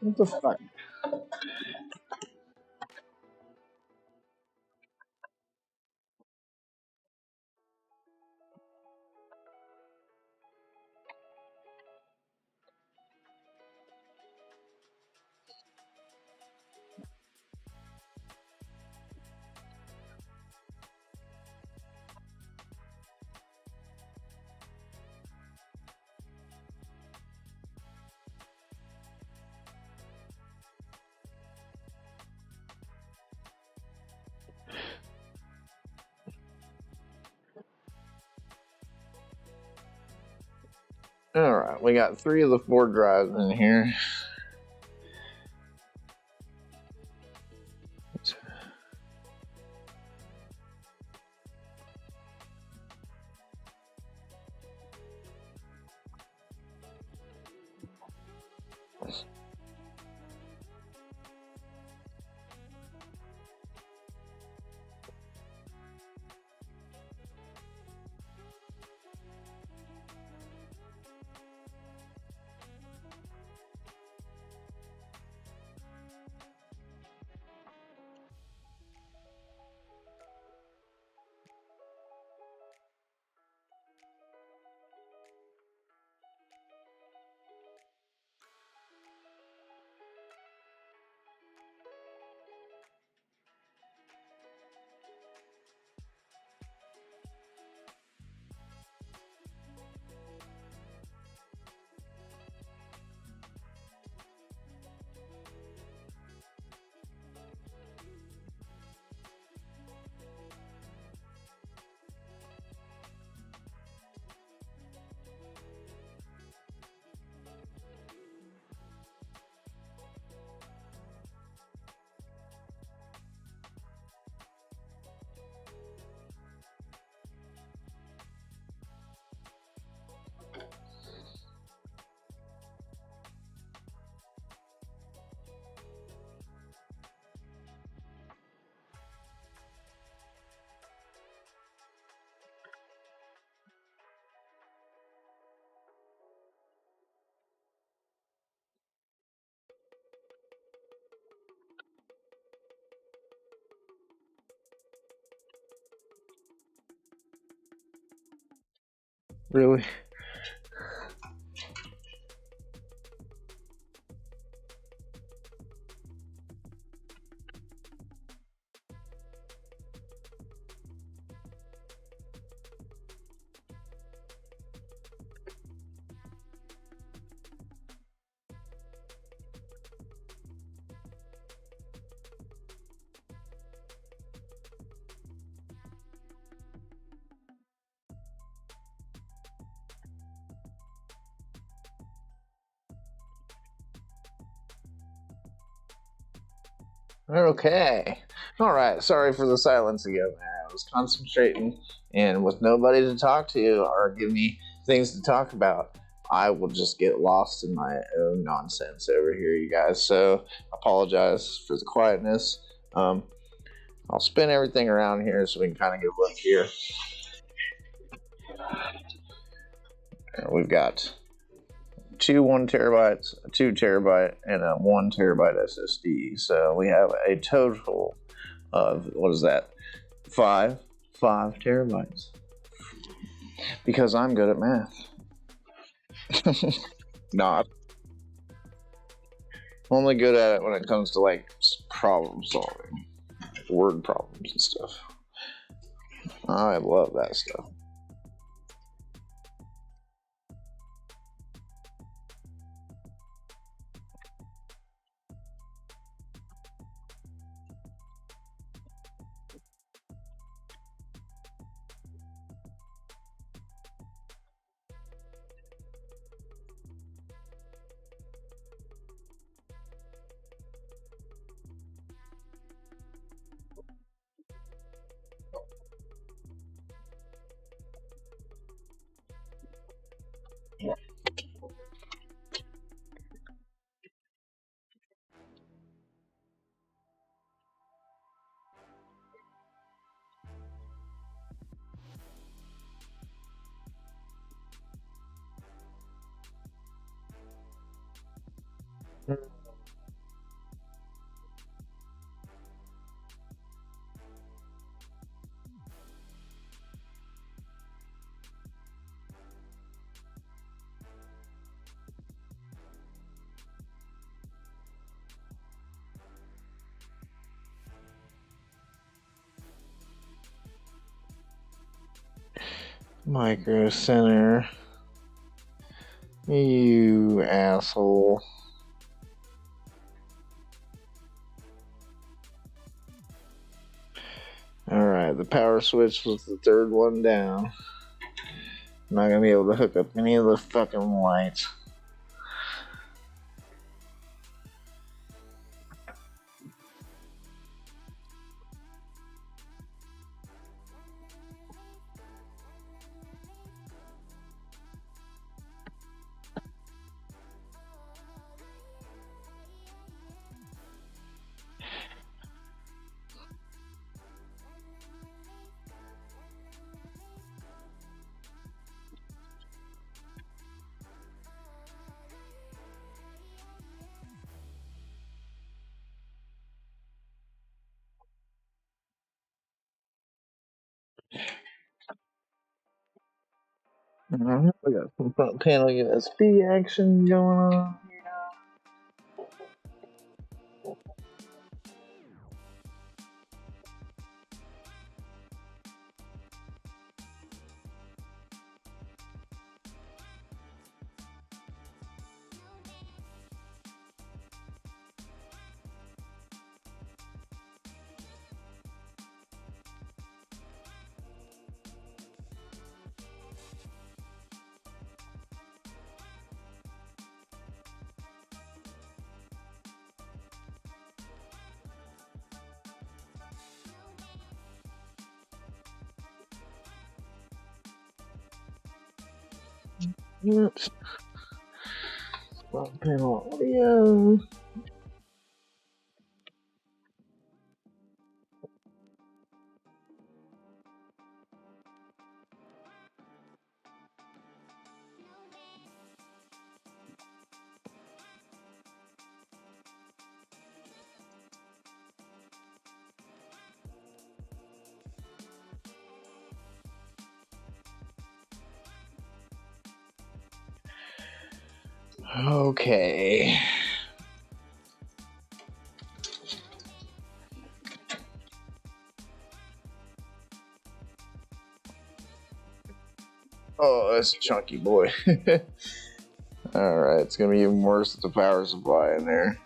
What the fuck? Alright, we got 3 of the 4 drives in here. Really? Okay. Alright, sorry for the silence again. I was concentrating, and with nobody to talk to or give me things to talk about, I will just get lost in my own nonsense over here, you guys. So, apologize for the quietness. I'll spin everything around here so we can kind of get a look here. And we've got 2 1 terabytes, a 2 terabyte, and a 1 terabyte SSD. So we have a total of, what is that? 5 terabytes. Because I'm good at math. Not. Only good at it when it comes to like problem solving, word problems and stuff. I love that stuff. Micro Center. You asshole. Alright, the power switch was the third one down. I'm not gonna be able to hook up any of the fucking lights. We got some front panel USB action going on. Oops. Front panel audio. Okay. Oh, that's a chunky boy. Alright, it's gonna be even worse with the power supply in there.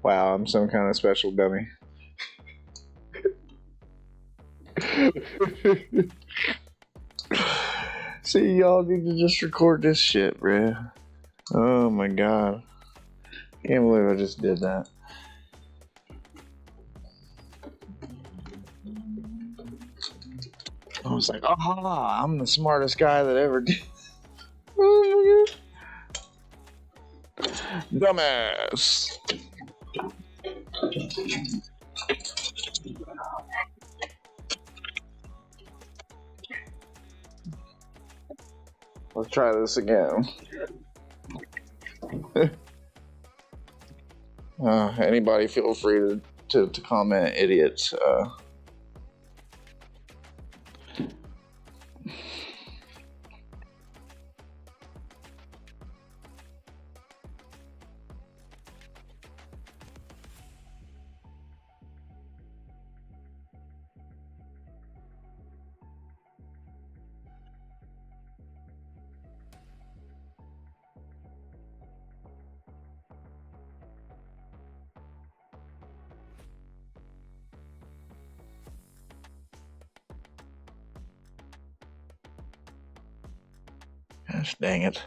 Wow, I'm some kind of special dummy. See, y'all need to just record this shit, bruh. Oh my god. Can't believe I just did that. I was like, aha, I'm the smartest guy that ever did. Oh my god. Dumbass. Let's try this again. Anybody feel free to comment, idiots. Gosh dang it.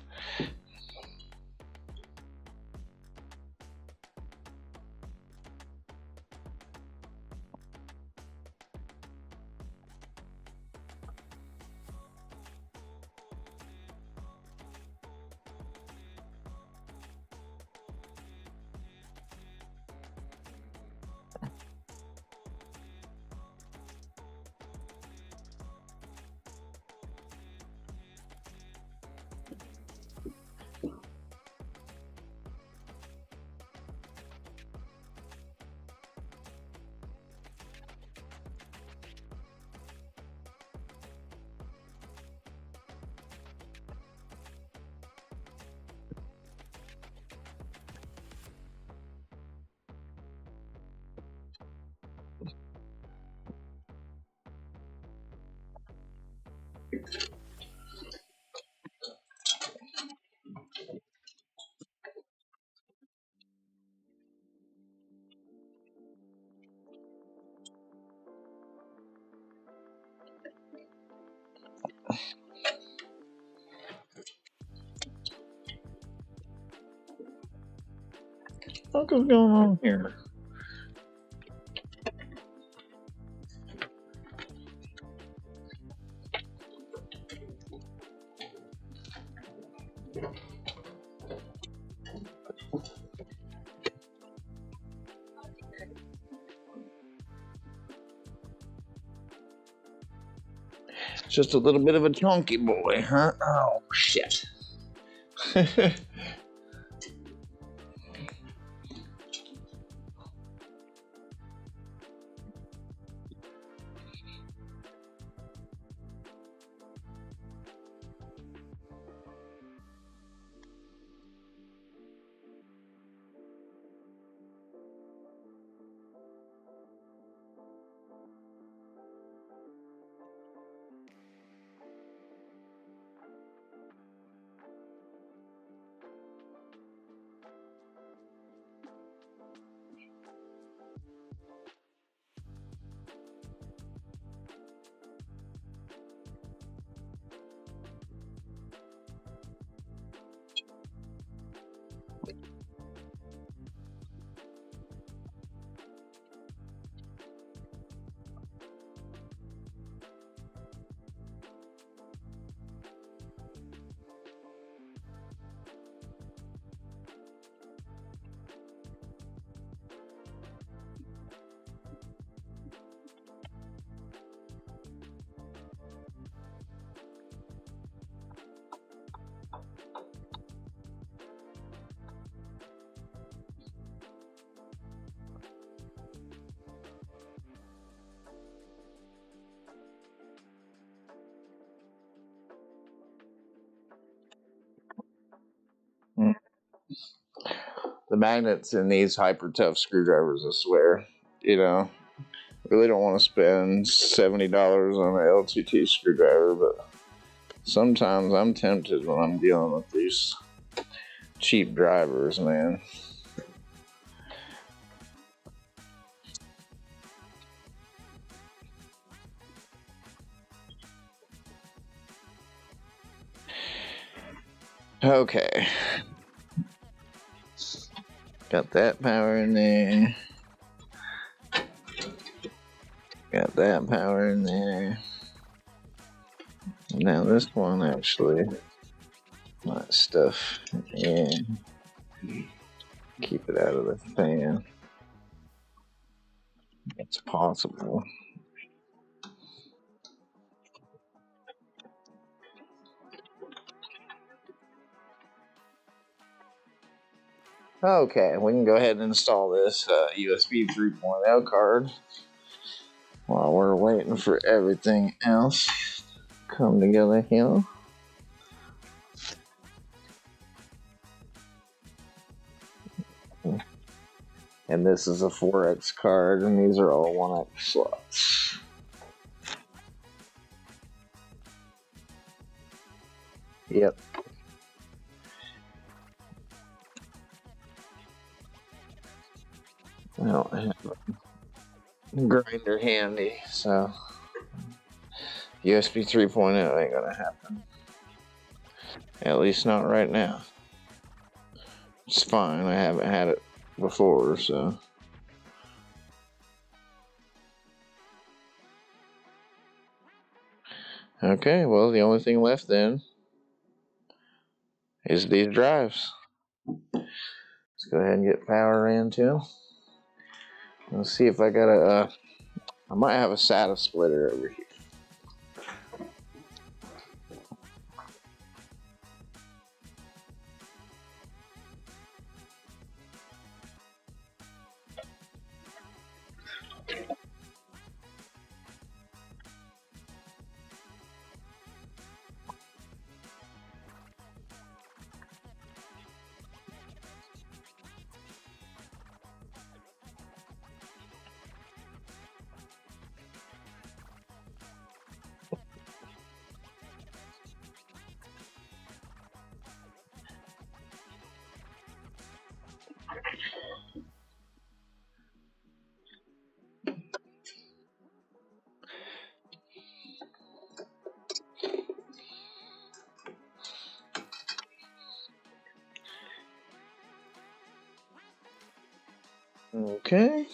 What is going on here? Just a little bit of a chunky boy, huh? Oh, shit. The magnets in these hyper tough screwdrivers, I swear, really don't want to spend $70 on an LTT screwdriver, but sometimes I'm tempted when I'm dealing with these cheap drivers, man. Okay. Got that power in there. Got that power in there. Now this one actually, my stuff in. Keep it out of the fan. It's possible. Okay, we can go ahead and install this USB 3.0 card while we're waiting for everything else to come together here. And this is a 4X card, and these are all 1X slots. Yep. I don't have a grinder handy, so USB 3.0 ain't gonna happen. At least not right now. It's fine, I haven't had it before, so. Okay, well, the only thing left then is these drives. Let's go ahead and get power into them. Let's see if I got a, I might have a SATA splitter over here. Okay.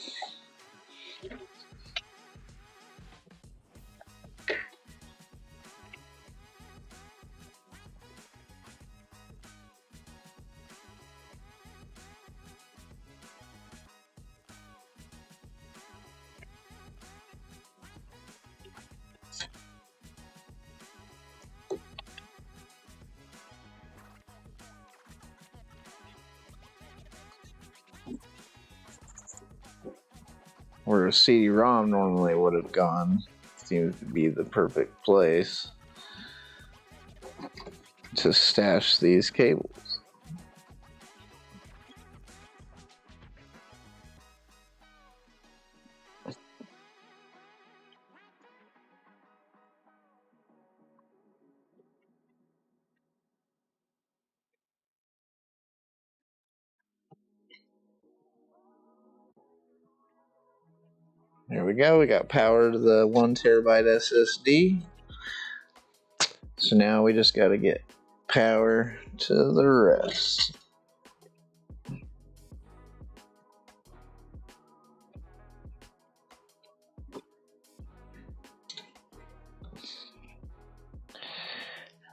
Where a CD-ROM normally would have gone seems to be the perfect place to stash these cables. There we go, we got power to the 1 terabyte SSD. So now we just gotta get power to the rest.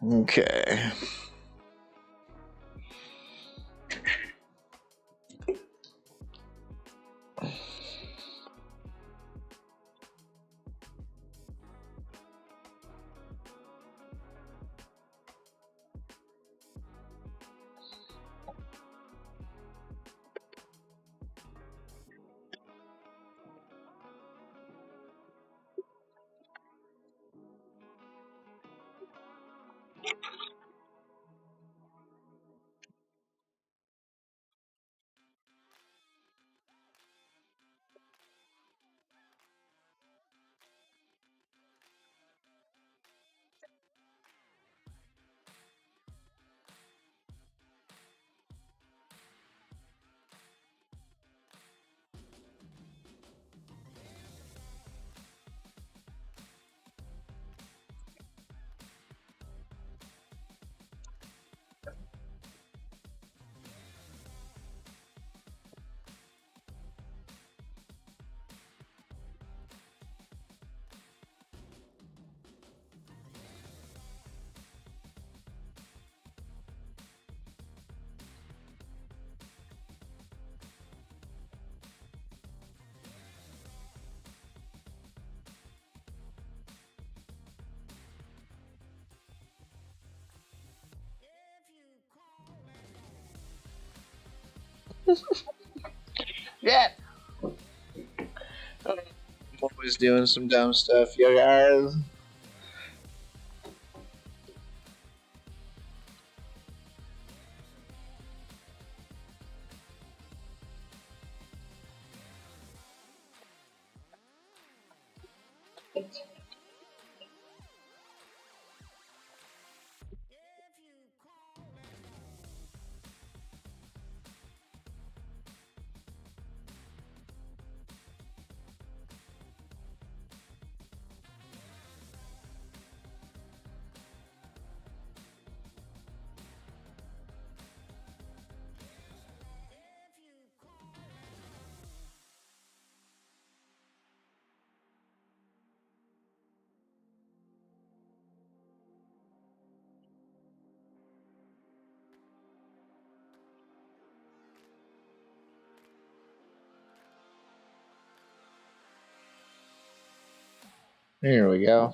Okay. Yeah. I'm always doing some dumb stuff, you guys. Here we go.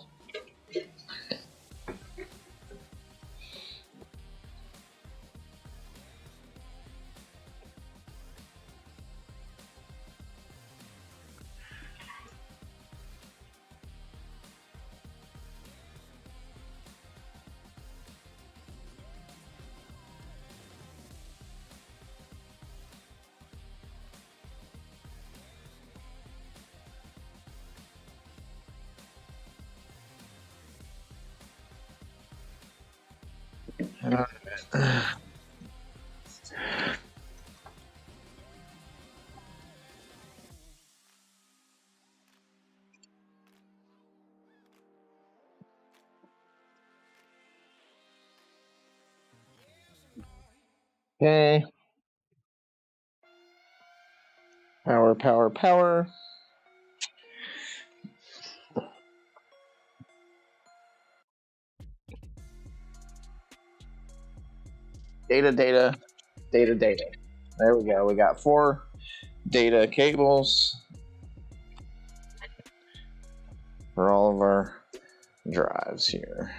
Okay. Power, power, power. Data, data, data, data. There we go. We got 4 data cables for all of our drives here.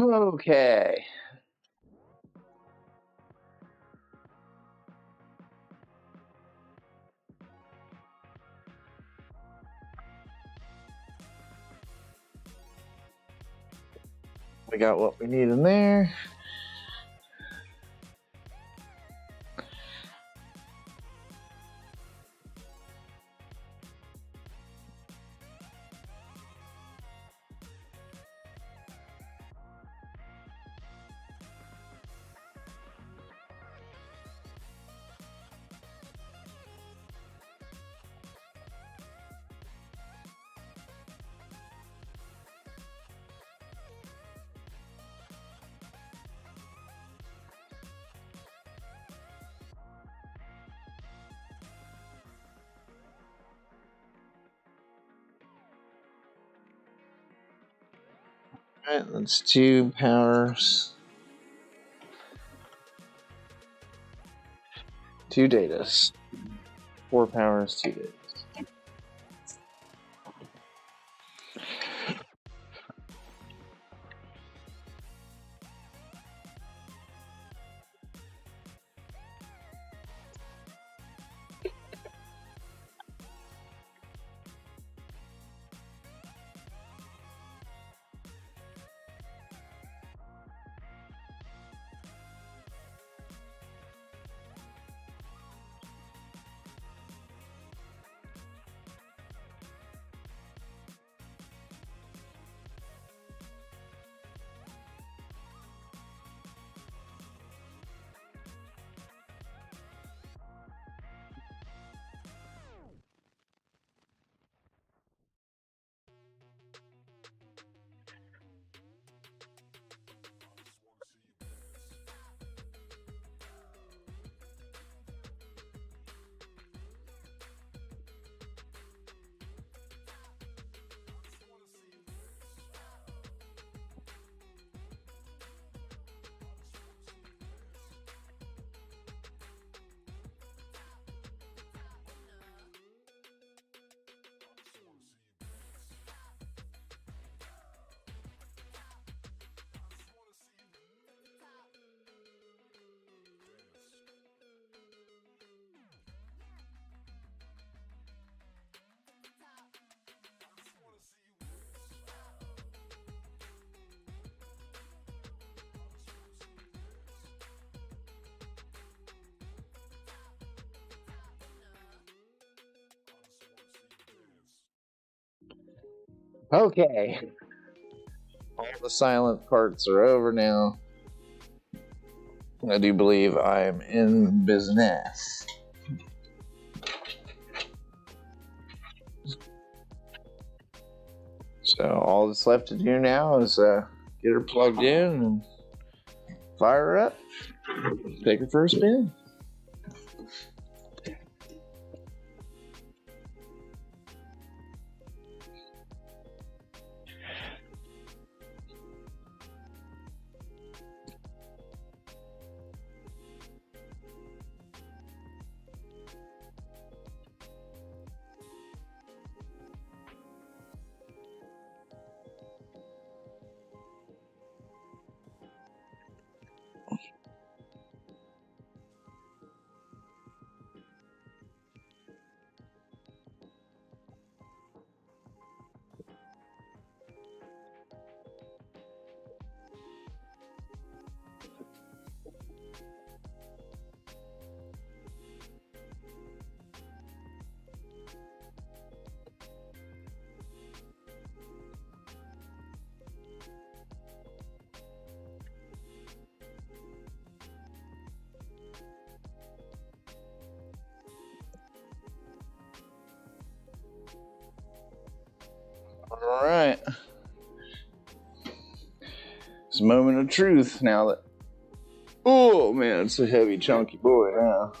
Okay. We got what we need in there. Alright, that's 2 powers, 2 datas. 4 powers, 2 datas. Okay. All the silent parts are over now. I do believe I'm in business. So all that's left to do now is get her plugged in and fire her up. Take her for a spin. All right. It's a moment of truth now that. Oh man, it's a heavy, chunky boy now.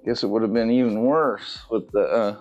Guess it would have been even worse with the.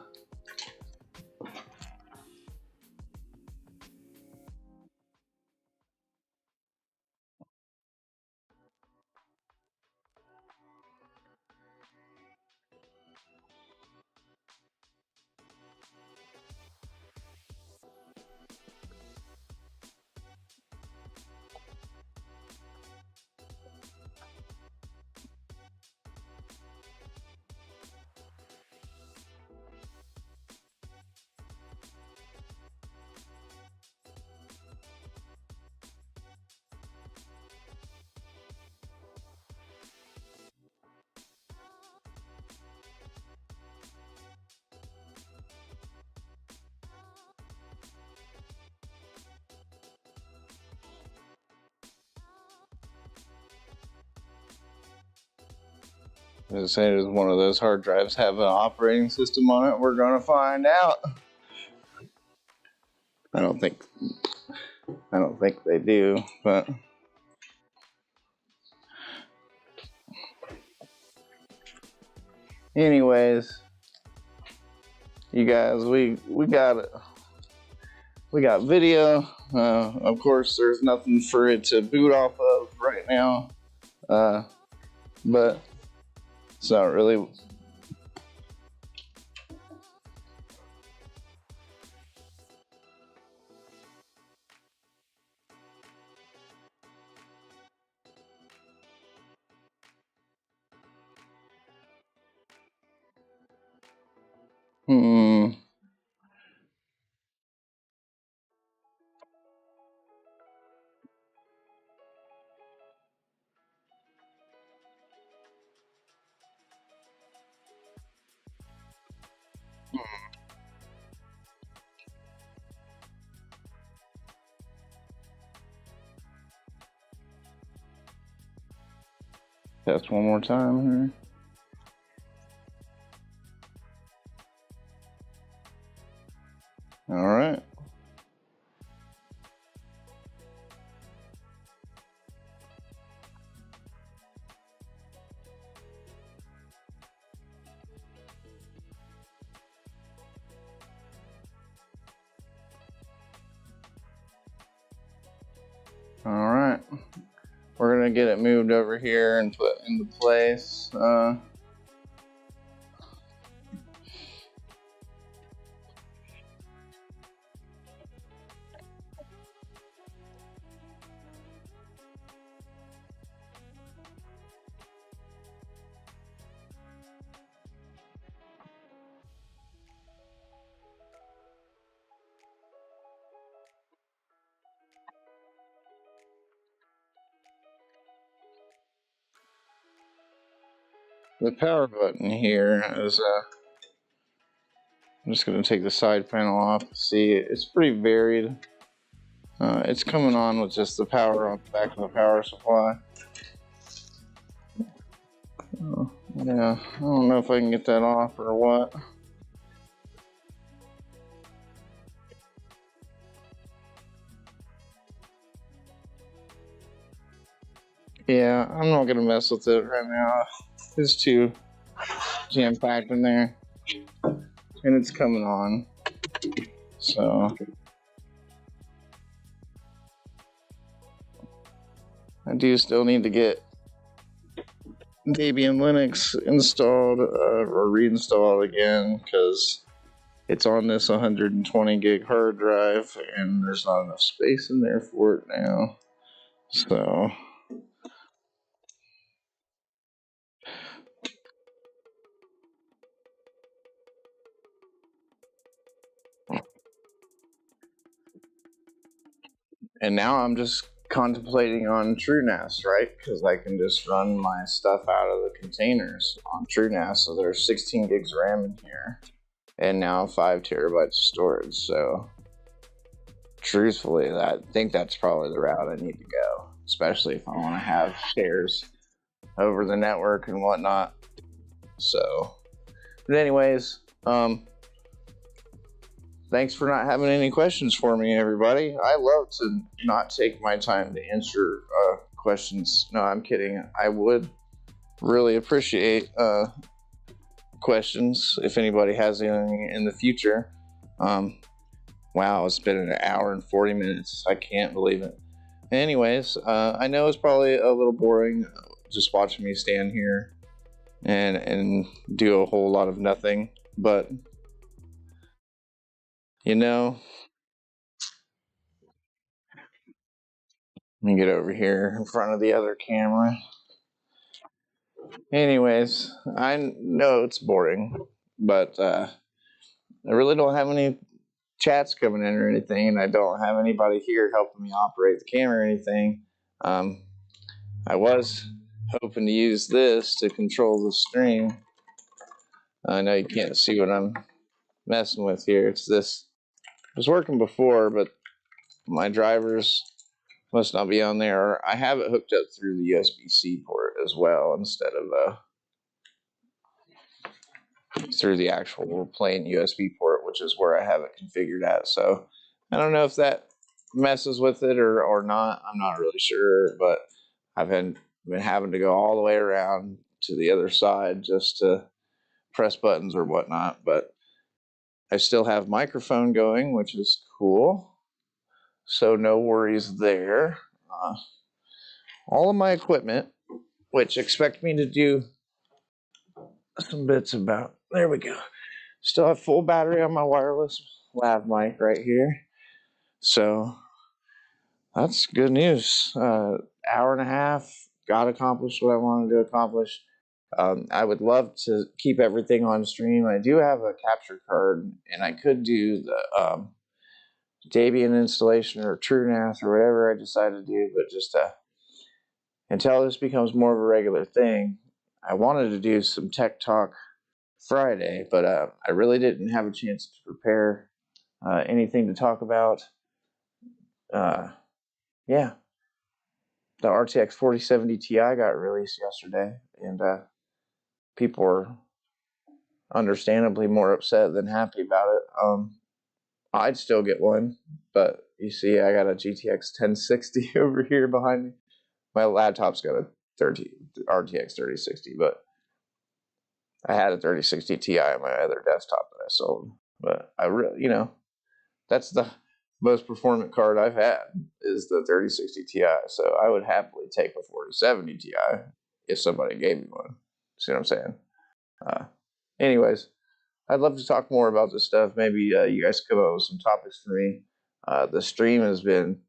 I say, does one of those hard drives have an operating system on it? We're gonna find out. I don't think they do, but anyways, you guys, we got it. We got video. Of course, there's nothing for it to boot off of right now, but it's not really. Test one more time here. All right. All right. We're gonna get it moved over here and put into place. The power button here is I'm just gonna take the side panel off. See, it's pretty varied. It's coming on with just the power on the back of the power supply. Yeah, I don't know if I can get that off or what. Yeah, I'm not gonna mess with it right now. It's too jam-packed in there. And it's coming on. So I do still need to get Debian Linux installed or reinstalled again because it's on this 120 gig hard drive and there's not enough space in there for it now. So and now I'm just contemplating on TrueNAS, right? Because I can just run my stuff out of the containers on TrueNAS. So there's 16 gigs RAM in here and now 5 terabytes of storage. So truthfully, I think that's probably the route I need to go, especially if I want to have shares over the network and whatnot. So, but anyways, thanks for not having any questions for me, everybody. I love to not take my time to answer questions. No, I'm kidding. I would really appreciate questions if anybody has anything in the future. Wow, it's been an hour and 40 minutes. I can't believe it. Anyways, I know it's probably a little boring just watching me stand here and do a whole lot of nothing, but you know, let me get over here in front of the other camera. Anyways, I know it's boring, but I really don't have any chats coming in or anything, and I don't have anybody here helping me operate the camera or anything. I was hoping to use this to control the stream. I know you can't see what I'm messing with here. It's this. It was working before, but my drivers must not be on there. I have it hooked up through the USB-C port as well instead of through the actual plain USB port, which is where I have it configured at. So I don't know if that messes with it or not. I'm not really sure, but I've been having to go all the way around to the other side just to press buttons or whatnot. But I still have microphone going, which is cool. so no worries there. All of my equipment, which expect me to do some bits about. There we go. Still have full battery on my wireless lav mic right here. So that's good news. Hour and a half, got accomplished what I wanted to accomplish. I would love to keep everything on stream. I do have a capture card, and I could do the Debian installation or TrueNAS or whatever I decide to do, but just until this becomes more of a regular thing, I wanted to do some Tech Talk Friday, but I really didn't have a chance to prepare anything to talk about. Yeah, the RTX 4070 Ti got released yesterday, and people were understandably more upset than happy about it. I'd still get one, but you see, I got a GTX 1060 over here behind me. My laptop's got a RTX 3060, but I had a 3060 Ti on my other desktop that I sold. But I really, that's the most performant card I've had is the 3060 Ti. So I would happily take a 4070 Ti if somebody gave me one. See what I'm saying? Anyways, I'd love to talk more about this stuff. Maybe you guys come up with some topics for me. The stream has been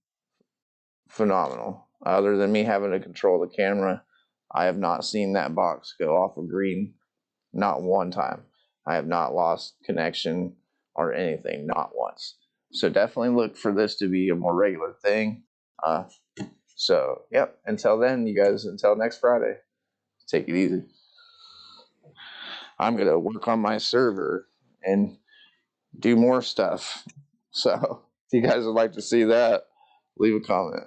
phenomenal. Other than me having to control the camera, I have not seen that box go off of green, not one time. I have not lost connection or anything, not once. So definitely look for this to be a more regular thing. So, yep, until then, you guys, until next Friday, take it easy. I'm going to work on my server and do more stuff. So, if you guys would like to see that, leave a comment.